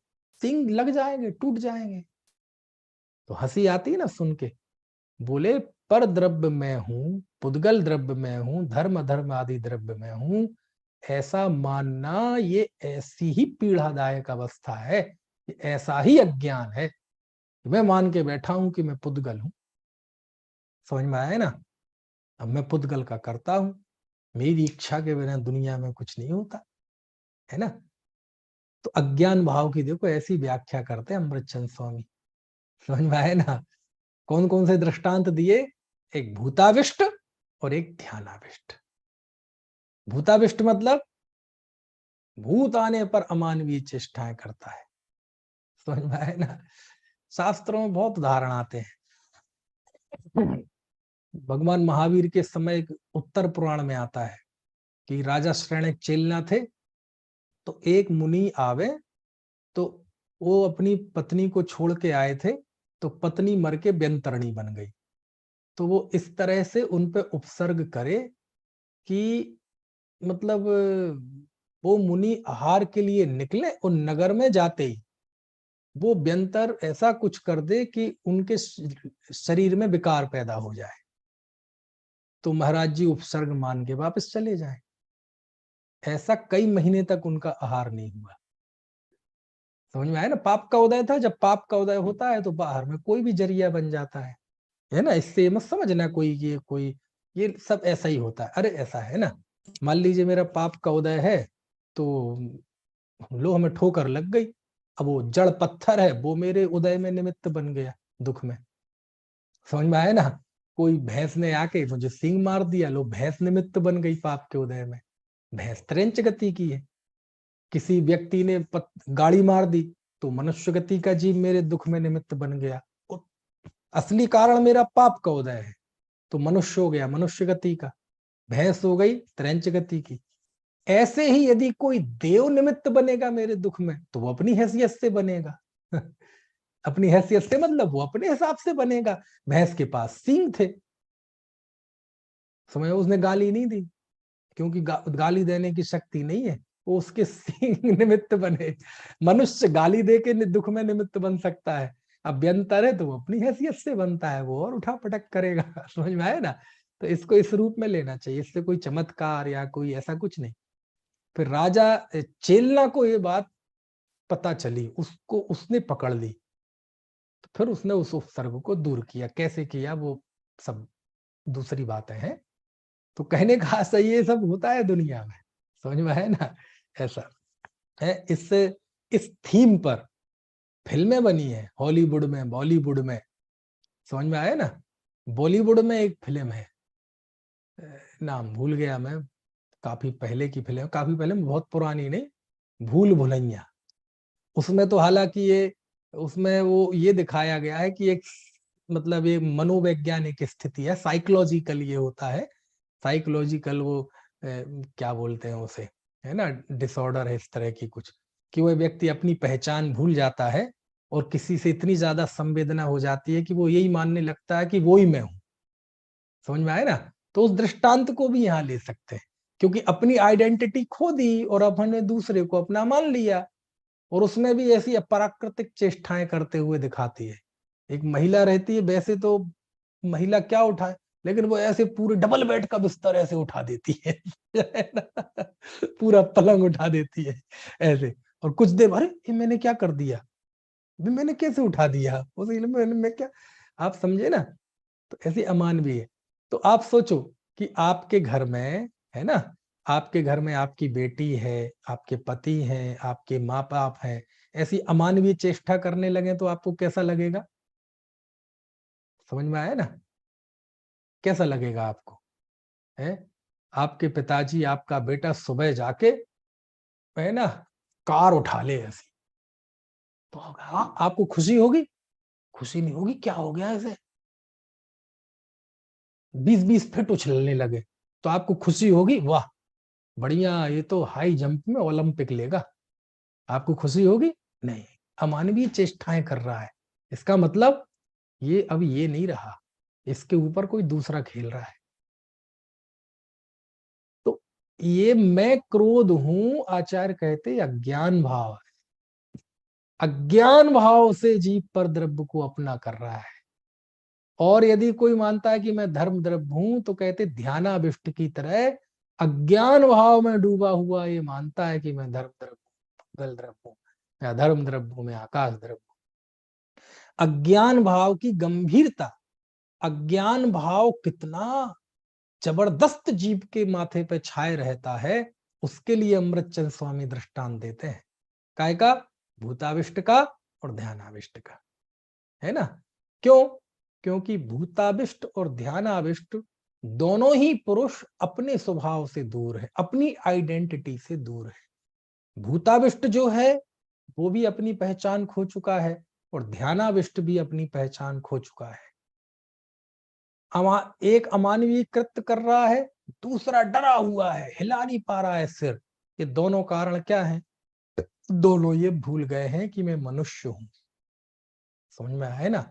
Speaker 4: सींग लग जाएंगे, टूट जाएंगे। तो हंसी आती है ना सुन के। बोले पर द्रव्य में हूं, पुद्गल द्रव्य में हूं, धर्म अधर्म आदि द्रव्य में हूं, ऐसा मानना ये ऐसी ही पीड़ादायक अवस्था है, ऐसा ही अज्ञान है। मैं मान के बैठा हूं कि मैं पुद्गल हूं। समझ में आया ना? अब मैं पुद्गल का करता हूं, मेरी इच्छा के बिना दुनिया में कुछ नहीं होता, है ना? तो अज्ञान भाव की देखो ऐसी व्याख्या करते हैं अमृतचंद स्वामी। समझ में आया ना? कौन कौन से दृष्टांत दिए? एक भूताविष्ट और एक ध्यानाविष्ट। भूताविष्ट मतलब भूत आने पर अमानवीय चेष्टाएं करता है। समझ में आया ना? शास्त्रों में बहुत उदाहरण आते हैं। भगवान महावीर के समय एक उत्तर पुराण में आता है कि राजा श्रेणिक चेलना थे, तो एक मुनि आवे, तो वो अपनी पत्नी को छोड़ के आए थे, तो पत्नी मर के व्यंतरणी बन गई। तो वो इस तरह से उन पे उपसर्ग करे कि मतलब वो मुनि आहार के लिए निकले और नगर में जाते ही वो व्यंतर ऐसा कुछ कर दे कि उनके शरीर में विकार पैदा हो जाए, तो महाराज जी उपसर्ग मान के वापस चले जाए। ऐसा कई महीने तक उनका आहार नहीं हुआ। समझ में आया ना? पाप का उदय था। जब पाप का उदय होता है तो बाहर में कोई भी जरिया बन जाता है ना? इससे मत समझना कोई ये सब ऐसा ही होता है। अरे ऐसा है ना, मान लीजिए मेरा पाप का उदय है, तो लो हमें ठोकर लग गई, अब वो जड़ पत्थर है, वो मेरे उदय में निमित्त बन गया दुख में। समझ में आया ना? कोई भैंस ने आके मुझे सींग मार दिया, लो भैंस निमित्त बन गई पाप के उदय में। भैंस त्रेंच गति की है। किसी व्यक्ति ने गाड़ी मार दी तो मनुष्य गति का जीव मेरे दुख में निमित्त बन गया। असली कारण मेरा पाप का उदय है, तो मनुष्य हो गया मनुष्य गति का, भैंस हो गई त्रेंच गति की। ऐसे ही यदि कोई देव निमित्त बनेगा मेरे दुख में, तो वो अपनी हैसियत से बनेगा। अपनी हैसियत से मतलब वो अपने हिसाब से बनेगा। भैंस के पास सींग थे, समझो, उसने गाली नहीं दी, क्योंकि गाली देने की शक्ति नहीं है, वो उसके सींग निमित्त बने। मनुष्य गाली दे के दुख में निमित्त बन सकता है, अभ्यंतर है तो वो अपनी हैसियत से बनता है, वो और उठा पटक करेगा। समझ में आए ना? तो इसको इस रूप में लेना चाहिए, इससे कोई चमत्कार या कोई ऐसा कुछ नहीं। फिर राजा चेलना को ये बात पता चली, उसको उसने पकड़ ली, तो फिर उसने उस उपसर्ग को दूर किया। कैसे किया वो सब दूसरी बातें हैं। तो कहने का सही ये सब होता है दुनिया में, समझ में है ना? ऐसा है। इस थीम पर फिल्में बनी है, हॉलीवुड में, बॉलीवुड में, समझ में आया ना? बॉलीवुड में एक फिल्म है, नाम भूल गया मैं, काफी पहले की फिल्म, काफी पहले में, बहुत पुरानी नहीं, भूल भुलैया। उसमें तो हालांकि ये, उसमें वो ये दिखाया गया है कि एक मतलब ये मनोवैज्ञानिक स्थिति है, साइकोलॉजिकल ये होता है, साइकोलॉजिकल वो क्या बोलते हैं उसे, है ना, डिसऑर्डर है इस तरह की कुछ, कि वो व्यक्ति अपनी पहचान भूल जाता है और किसी से इतनी ज्यादा संवेदना हो जाती है कि वो यही मानने लगता है कि वो ही मैं हूं। समझ में आया ना? तो उस दृष्टांत को भी यहाँ ले सकते हैं, क्योंकि अपनी आइडेंटिटी खो दी और अब हमने दूसरे को अपना मान लिया, और उसमें भी ऐसी अपराकृतिक चेष्टाएं करते हुए दिखाती है। एक महिला रहती है, वैसे तो महिला क्या उठाए, लेकिन वो ऐसे पूरे डबल बेड का बिस्तर ऐसे उठा देती है। पूरा पलंग उठा देती है ऐसे, और कुछ देर, अरे ये मैंने क्या कर दिया, मैंने कैसे उठा दिया उसे, मैं क्या, आप समझे ना? तो ऐसी अमानवीय है। तो आप सोचो कि आपके घर में, है ना, आपके घर में आपकी बेटी है, आपके पति हैं, आपके माँ बाप हैं, ऐसी अमानवीय चेष्टा करने लगे तो आपको कैसा लगेगा? समझ में आया ना? कैसा लगेगा आपको? है, आपके पिताजी, आपका बेटा सुबह जाके, है ना, कार उठा ले ऐसी, तो हाँ, आपको खुशी होगी? खुशी नहीं होगी, क्या हो गया ऐसे, 20-20 फीट उछलने लगे, तो आपको खुशी होगी, वाह बढ़िया, ये तो हाई जंप में ओलंपिक लेगा, आपको खुशी होगी? नहीं, अमानवीय चेष्टाएं कर रहा है। इसका मतलब ये अब ये नहीं रहा, इसके ऊपर कोई दूसरा खेल रहा है। तो ये मैं क्रोध हूं, आचार्य कहते अज्ञान भाव है। अज्ञान भाव से जीव पर द्रव्य को अपना कर रहा है। और यदि कोई मानता है कि मैं धर्म द्रव्य हूं, तो कहते ध्यानाविष्ट की तरह अज्ञान भाव में डूबा हुआ ये मानता है कि मैं धर्म द्रव्य हूं, मंगल द्रव्य हूं, या धर्म द्रव्य हूं, मैं आकाश द्रव्य हूं। अज्ञान भाव की गंभीरता, अज्ञान भाव कितना जबरदस्त जीव के माथे पे छाए रहता है, उसके लिए अमृतचंद स्वामी दृष्टांत देते हैं। काय का? भूताविष्ट का और ध्यानाविष्ट का, है ना? क्यों? क्योंकि भूताविष्ट और ध्यानाविष्ट दोनों ही पुरुष अपने स्वभाव से दूर है, अपनी आइडेंटिटी से दूर है। भूताविष्ट जो है वो भी अपनी पहचान खो चुका है, और ध्यानाविष्ट भी अपनी पहचान खो चुका है। एक अमानवीय कृत्य कर रहा है, दूसरा डरा हुआ है, हिला नहीं पा रहा है सिर। ये दोनों कारण क्या है? दोनों ये भूल गए हैं कि मैं मनुष्य हूं। समझ में आए ना?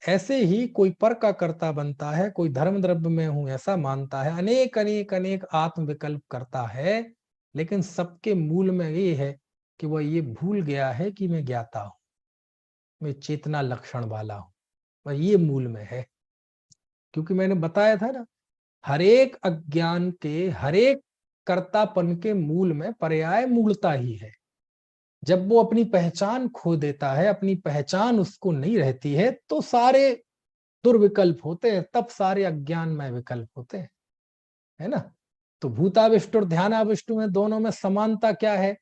Speaker 4: ऐसे ही कोई पर का कर्ता बनता है, कोई धर्म द्रव्य में हूं ऐसा मानता है, अनेक अनेक अनेक आत्म विकल्प करता है, लेकिन सबके मूल में ये है कि वह ये भूल गया है कि मैं ज्ञाता हूं, मैं चेतना लक्षण वाला हूं। वह ये मूल में है, क्योंकि मैंने बताया था ना, हरेक अज्ञान के, हरेक कर्तापन के मूल में पर्याय मूलता ही है। जब वो अपनी पहचान खो देता है, अपनी पहचान उसको नहीं रहती है, तो सारे दुर्विकल्प होते हैं, तब सारे अज्ञानमय विकल्प होते हैं, है ना? तो भूताविष्ट और ध्यानाविष्ट में दोनों में समानता क्या है?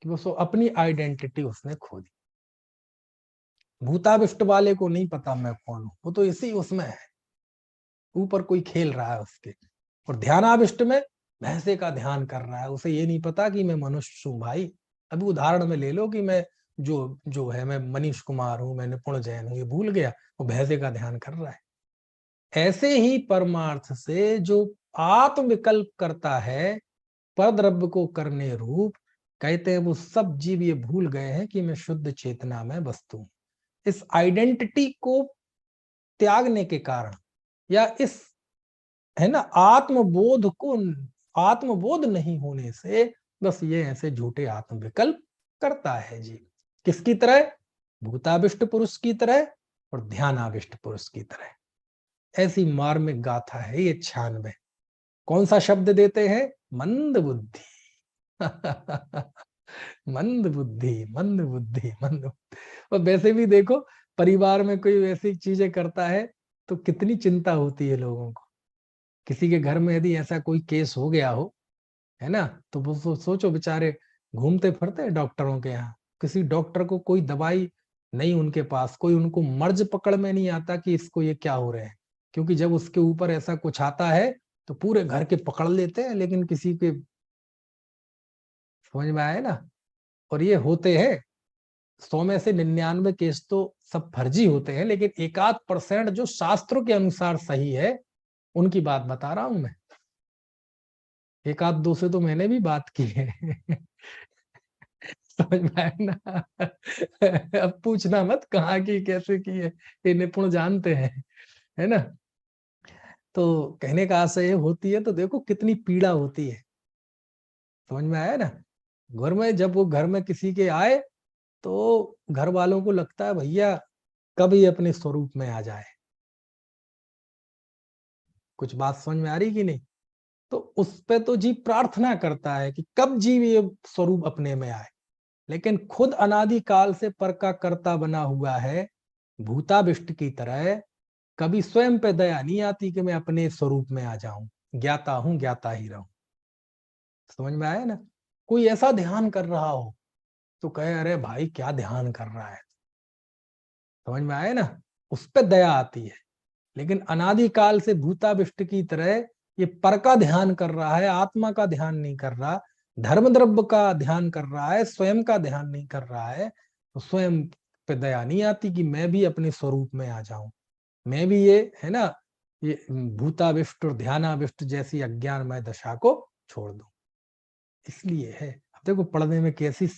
Speaker 4: कि वो अपनी आइडेंटिटी उसने खो दी। भूताविष्ट वाले को नहीं पता मैं कौन हूं, वो तो इसी उसमें है, ऊपर कोई खेल रहा है उसके। और ध्यानाविष्ट में भैंसे का ध्यान कर रहा है, उसे ये नहीं पता कि मैं मनुष्य हूँ भाई। अभी उदाहरण में ले लो कि मैं जो जो है मैं मनीष कुमार हूं, मैं निपुण जैन हूं, ये भूल गया, वो भैंसे का ध्यान कर रहा है। ऐसे ही परमार्थ से जो आत्म विकल्प करता है परद्रव्य को करने रूप, कहते हैं वो सब जीव ये भूल गए हैं कि मैं शुद्ध चेतना में वस्तु हूं। इस आइडेंटिटी को त्यागने के कारण, या इस है ना आत्मबोध नहीं होने से, बस ये ऐसे झूठे आत्म विकल्प करता है जी। किसकी तरह? भूताविष्ट पुरुष की तरह और ध्यानाविष्ट पुरुष की तरह। ऐसी मार्मिक गाथा है ये 96। कौन सा शब्द देते हैं? मंद बुद्धि। मंद बुद्धि, मंद बुद्धि, मंद बुद्धि। और वैसे भी देखो, परिवार में कोई वैसी चीजें करता है तो कितनी चिंता होती है लोगों को। किसी के घर में यदि ऐसा कोई केस हो गया हो, है ना, तो वो सोचो बेचारे घूमते फिरते हैं डॉक्टरों के यहाँ, किसी डॉक्टर को कोई दवाई नहीं उनके पास, कोई उनको मर्ज पकड़ में नहीं आता कि इसको ये क्या हो रहे हैं, क्योंकि जब उसके ऊपर ऐसा कुछ आता है तो पूरे घर के पकड़ लेते हैं, लेकिन किसी के, समझ में आया ना। और ये होते हैं 100 में से 99 केस तो सब फर्जी होते हैं, लेकिन 1-8% जो शास्त्रों के अनुसार सही है उनकी बात बता रहा हूं मैं। 1-2 से तो मैंने भी बात की है। समझ में आया ना। अब पूछना मत कहाँ की कैसे की है, ये निपुण जानते हैं, है ना। तो कहने का आशय ये होती है, तो देखो कितनी पीड़ा होती है। समझ में आया ना। घर में जब वो घर में किसी के आए तो घर वालों को लगता है भैया कब ये अपने स्वरूप में आ जाए। कुछ बात समझ में आ रही कि नहीं? तो उस पे तो जीव प्रार्थना करता है कि कब जीव ये स्वरूप अपने में आए, लेकिन खुद अनादि काल से पर का कर्ता बना हुआ है भूताविष्ट की तरह, कभी स्वयं पे दया नहीं आती कि मैं अपने स्वरूप में आ जाऊं, ज्ञाता हूं, ज्ञाता ही रहूं। समझ में आया ना। कोई ऐसा ध्यान कर रहा हो तो कहे अरे भाई क्या ध्यान कर रहा है, समझ में आया ना, उस पर दया आती है। लेकिन अनादिकाल से भूताविष्ट की तरह ये पर का ध्यान कर रहा है, आत्मा का ध्यान नहीं कर रहा, धर्म द्रव्य का ध्यान कर रहा है, स्वयं का ध्यान नहीं कर रहा है, तो स्वयं पे दया नहीं आती कि मैं भी अपने स्वरूप में आ जाऊं, मैं भी ये है ना, ये भूताविष्ट और ध्यानाविष्ट जैसी अज्ञानमय दशा को छोड़ दूं। इसलिए है, अब देखो पढ़ने में कैसी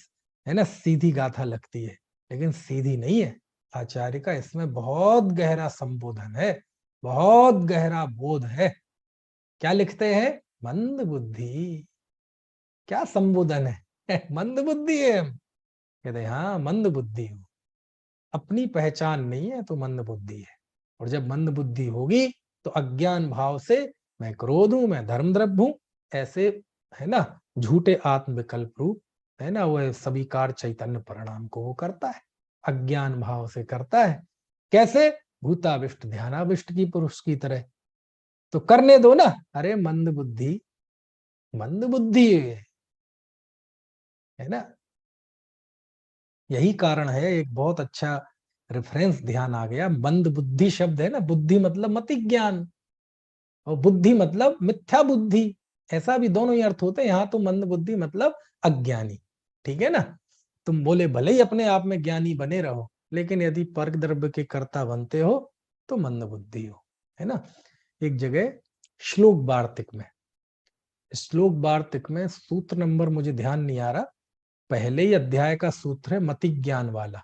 Speaker 4: है ना सीधी गाथा लगती है, लेकिन सीधी नहीं है। आचार्य का इसमें बहुत गहरा संबोधन है, बहुत गहरा बोध है। क्या लिखते हैं? मंद बुद्धि। क्या संबोधन है? मंद बुद्धि है हम, कहते हैं हाँ मंद बुद्धि हो, अपनी पहचान नहीं है तो मंद बुद्धि है। और जब मंद बुद्धि होगी तो अज्ञान भाव से मैं क्रोध हूं, मैं धर्मद्रव्य हूं, ऐसे है ना झूठे आत्म विकल्प रूप है ना वह स्वीकार चैतन्य परिणाम को वो करता है, अज्ञान भाव से करता है। कैसे? भूताविष्ट ध्यानाविष्ट की पुरुष की तरह। तो करने दो ना, अरे मंद बुद्धि, मंद बुद्धि है ना। यही कारण है, एक बहुत अच्छा रेफरेंस ध्यान आ गया, मंद बुद्धि शब्द है ना, बुद्धि मतलब मति ज्ञान और बुद्धि मतलब मिथ्या बुद्धि, ऐसा भी दोनों ही अर्थ होते हैं। यहाँ तो मंद बुद्धि मतलब अज्ञानी, ठीक है ना। तुम बोले भले ही अपने आप में ज्ञानी बने रहो, लेकिन यदि पर्क द्रव्य के कर्ता बनते हो तो मंद बुद्धि हो, है ना। एक जगह श्लोक वार्तिक में, श्लोक वार्तिक में सूत्र नंबर मुझे ध्यान नहीं आ रहा, पहले ही अध्याय का सूत्र है मति ज्ञान वाला,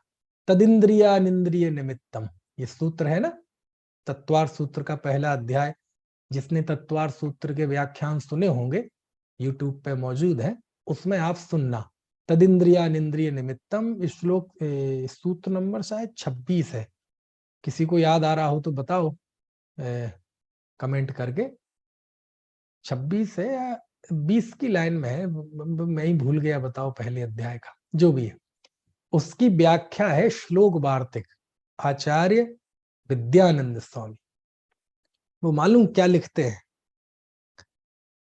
Speaker 4: तदिंद्रिया निंद्रिय निमित्तम, ये सूत्र है ना, तत्वार सूत्र का पहला अध्याय। जिसने तत्वार सूत्र के व्याख्यान सुने होंगे यूट्यूब पे मौजूद है, उसमें आप सुनना, तदिंद्रिया निंद्रिय निमित्तम। इस श्लोक सूत्र नंबर शायद 26 है, किसी को याद आ रहा हो तो बताओ कमेंट करके। 26 है या 20 की लाइन में है, मैं ही भूल गया, बताओ पहले अध्याय का जो भी है। उसकी व्याख्या है श्लोक वार्तिक, आचार्य विद्यानंद स्वामी। वो मालूम क्या लिखते हैं?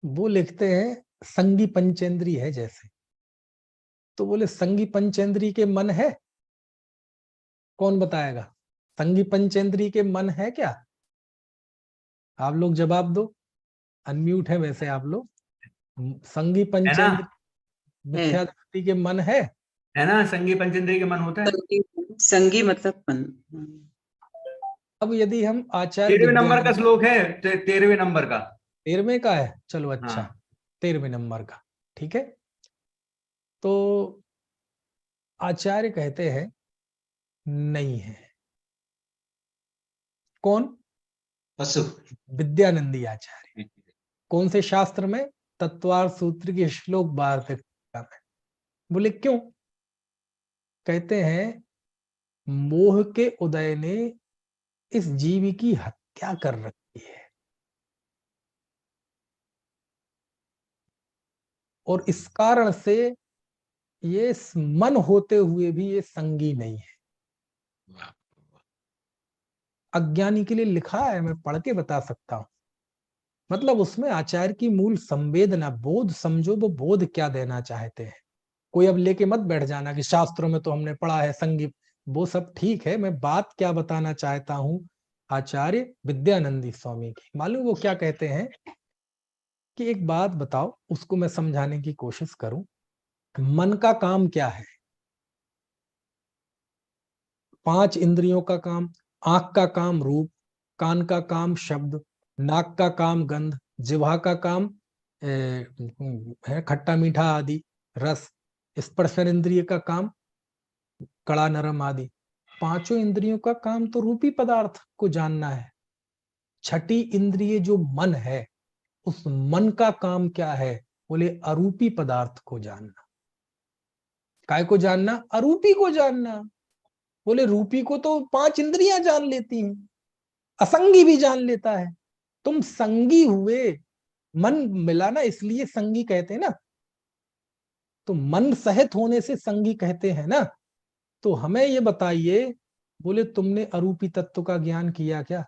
Speaker 4: वो लिखते हैं संगी पंचेंद्री है जैसे। तो बोले संगी पंचेंद्री के मन है कौन बताएगा? संगी पंचेंद्रिय के मन है क्या? आप लोग जवाब दो, अनम्यूट है वैसे आप लोग। संगी
Speaker 3: है ना?
Speaker 4: पंचेंद्रिय मिथ्या दृष्टि के मन है?
Speaker 3: है ना, संगी पंचेंद्रिय के मन होता है।
Speaker 5: संगी मतलब मन।
Speaker 4: अब यदि हम आचार्य
Speaker 3: 13वें नंबर का
Speaker 4: विद्यानंद,
Speaker 3: श्लोक है, 13वें नंबर का।
Speaker 4: 13वें का है, चलो अच्छा,
Speaker 3: हाँ।
Speaker 4: 13वें नंबर का, ठीक है। तो आचार्य कहते हैं नहीं है। कौन?
Speaker 5: पशु।
Speaker 4: विद्यानंदी आचार्य। कौन से शास्त्र में? तत्वार्थ सूत्र के श्लोक 12 में। बोले क्यों? कहते हैं मोह के उदय ने इस जीव की हत्या कर रखी है, और इस कारण से ये मन होते हुए भी ये संगी नहीं है। अज्ञानी के लिए लिखा है, मैं पढ़ के बता सकता हूं। मतलब उसमें आचार्य की मूल संवेदना, बोध समझो, वो बोध क्या देना चाहते हैं। कोई अब लेके मत बैठ जाना कि शास्त्रों में तो हमने पढ़ा है संगी, वो सब ठीक है। मैं बात क्या बताना चाहता हूं आचार्य विद्यानंदी स्वामी की, मालूम वो क्या कहते हैं कि एक बात बताओ, उसको मैं समझाने की कोशिश करूं। मन का काम क्या है? 5 इंद्रियों का काम, आंख का काम रूप, कान का काम शब्द, नाक का काम गंध, जिह्वा का काम है खट्टा मीठा आदि रस, स्पर्श इंद्रिय का काम कड़ा नरम आदि। 5 इंद्रियों का काम तो रूपी पदार्थ को जानना है। छठी इंद्रिय जो मन है, उस मन का काम क्या है? बोले अरूपी पदार्थ को जानना। काय को जानना? अरूपी को जानना। बोले रूपी को तो 5 इंद्रियां जान लेती हैं, असंगी भी जान लेता है। तुम संगी हुए, मन मिला ना, इसलिए संगी कहते हैं ना। तो मन सहित होने से संगी कहते हैं ना। तो हमें ये बताइए, बोले तुमने अरूपी तत्व का ज्ञान किया क्या?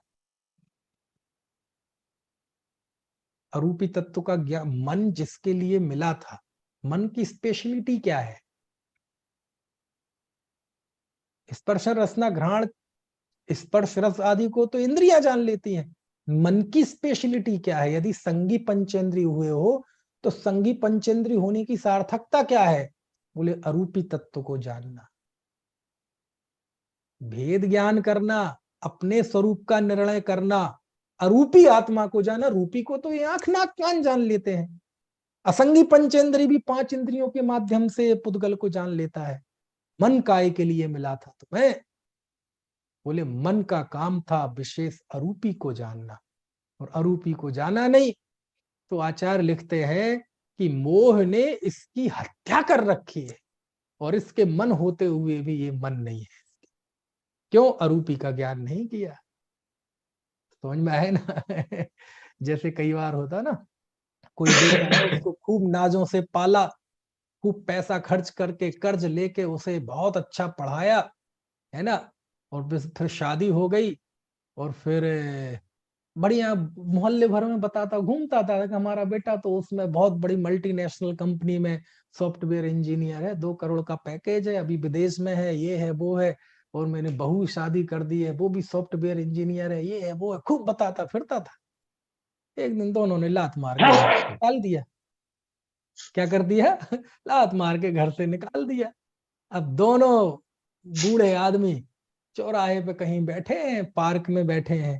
Speaker 4: अरूपी तत्व का ज्ञान मन जिसके लिए मिला था, मन की स्पेशलिटी क्या है? स्पर्श रसना घ्राण, स्पर्श रस आदि को तो इंद्रियां जान लेती हैं। मन की स्पेशलिटी क्या है? यदि संगी पंचेंद्रिय हुए हो तो संगी पंचेंद्रिय होने की सार्थकता क्या है? बोले अरूपी तत्व को जानना, भेद ज्ञान करना, अपने स्वरूप का निर्णय करना, अरूपी आत्मा को जाना। रूपी को तो ये आंख नाक कान जान लेते हैं। असंगी पंचेंद्रिय भी 5 इंद्रियों के माध्यम से पुद्गल को जान लेता है। मन काय के लिए मिला था तुम्हें? बोले मन का काम था विशेष अरूपी को जानना, और अरूपी को जाना नहीं। तो आचार्य लिखते हैं कि मोह ने इसकी हत्या कर रखी है, और इसके मन होते हुए भी ये मन नहीं है। क्यों? अरूपी का ज्ञान नहीं किया। समझ में आए ना? जैसे कई बार होता ना, कोई बेटा है, उसको खूब नाजों से पाला, खूब पैसा खर्च करके कर्ज लेके उसे बहुत अच्छा पढ़ाया, है ना, और फिर शादी हो गई, और फिर बढ़िया मोहल्ले भर में बताता घूमता था कि हमारा बेटा तो उसमें बहुत बड़ी मल्टीनेशनल कंपनी में सॉफ्टवेयर इंजीनियर है, 2 करोड़ का पैकेज है, अभी विदेश में है, ये है वो है, और मैंने बहू शादी कर दी है, वो भी सॉफ्टवेयर इंजीनियर है, ये है वो है, खूब बताता फिरता था। एक दिन दोनों ने लात मार के निकाल दिया। क्या कर दिया? लात मार के घर से निकाल दिया। अब दोनों बूढ़े आदमी चौराहे पे कहीं बैठे हैं, पार्क में बैठे हैं,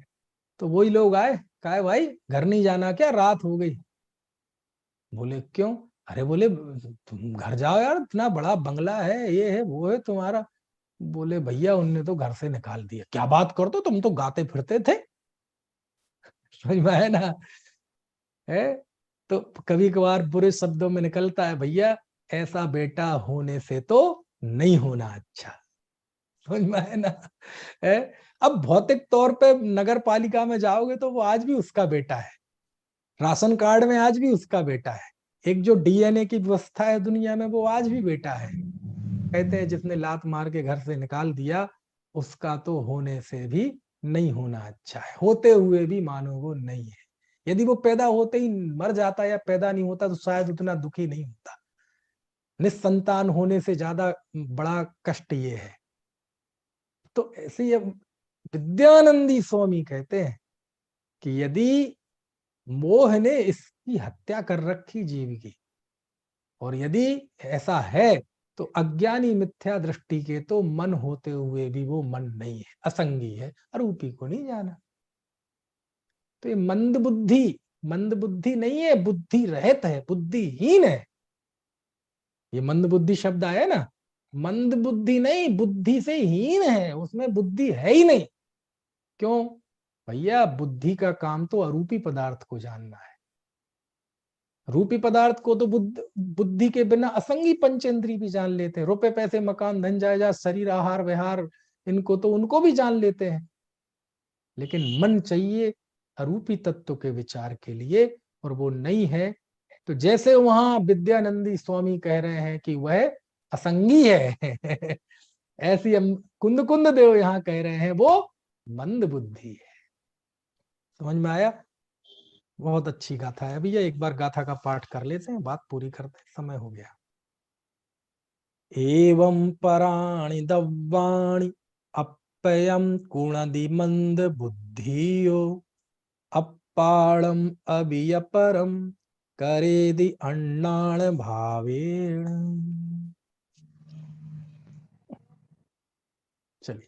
Speaker 4: तो वही लोग आए, कहा भाई घर नहीं जाना क्या, रात हो गई। बोले क्यों? अरे बोले तुम घर जाओ यार, इतना बड़ा बंगला है, ये है वो है तुम्हारा। बोले भैया उनने तो घर से निकाल दिया। क्या बात करते हो, तुम तो गाते फिरते थे। समझ में आया ना? है तो कभी कभार बुरे शब्दों में निकलता है, भैया ऐसा बेटा होने से तो नहीं होना अच्छा। समझ में आया ना? है अब भौतिक तौर पे नगर पालिका में जाओगे तो वो आज भी उसका बेटा है, राशन कार्ड में आज भी उसका बेटा है, एक जो डीएनए की व्यवस्था है दुनिया में, वो आज भी बेटा है। कहते हैं जिसने लात मार के घर से निकाल दिया, उसका तो होने से भी नहीं होना अच्छा है, होते हुए भी मानो वो नहीं है। यदि वो पैदा होते ही मर जाता या पैदा नहीं होता तो शायद उतना दुखी नहीं होता। निस्संतान होने से ज्यादा बड़ा कष्ट ये है। तो ऐसे ही अब विद्यानंदी स्वामी कहते हैं कि यदि मोह ने इसकी हत्या कर रखी जीव की, और यदि ऐसा है तो अज्ञानी मिथ्या दृष्टि के तो मन होते हुए भी वो मन नहीं है, असंगी है, अरूपी को नहीं जाना। तो ये मंद बुद्धि नहीं है, बुद्धि रहित है, बुद्धिहीन है। ये मंद बुद्धि शब्द आया ना, मंद बुद्धि नहीं, बुद्धि से हीन है, उसमें बुद्धि है ही नहीं। क्यों भैया? बुद्धि का काम तो अरूपी पदार्थ को जानना है। रूपी पदार्थ को तो बुद्धि के बिना असंगी पंचेंद्री भी जान लेते हैं। रुपए पैसे मकान धन जायदाद शरीर आहार विहार, इनको तो उनको भी जान लेते हैं। लेकिन मन चाहिए अरूपी तत्व के विचार के लिए, और वो नहीं है। तो जैसे वहां विद्यानंदी स्वामी कह रहे हैं कि वह असंगी है ऐसी हम कुंद कुंद देव यहाँ कह रहे हैं वो मंद बुद्धि है। समझ में आया? बहुत अच्छी गाथा है भैया, एक बार गाथा का पाठ कर लेते हैं, बात पूरी करते हैं, समय हो गया। एवं पराणि दव्वाणि अप्ययं कुणदि मंद बुद्धियो अपाणम अभियपरम करेदि अण्णाण भावेण। चलिए।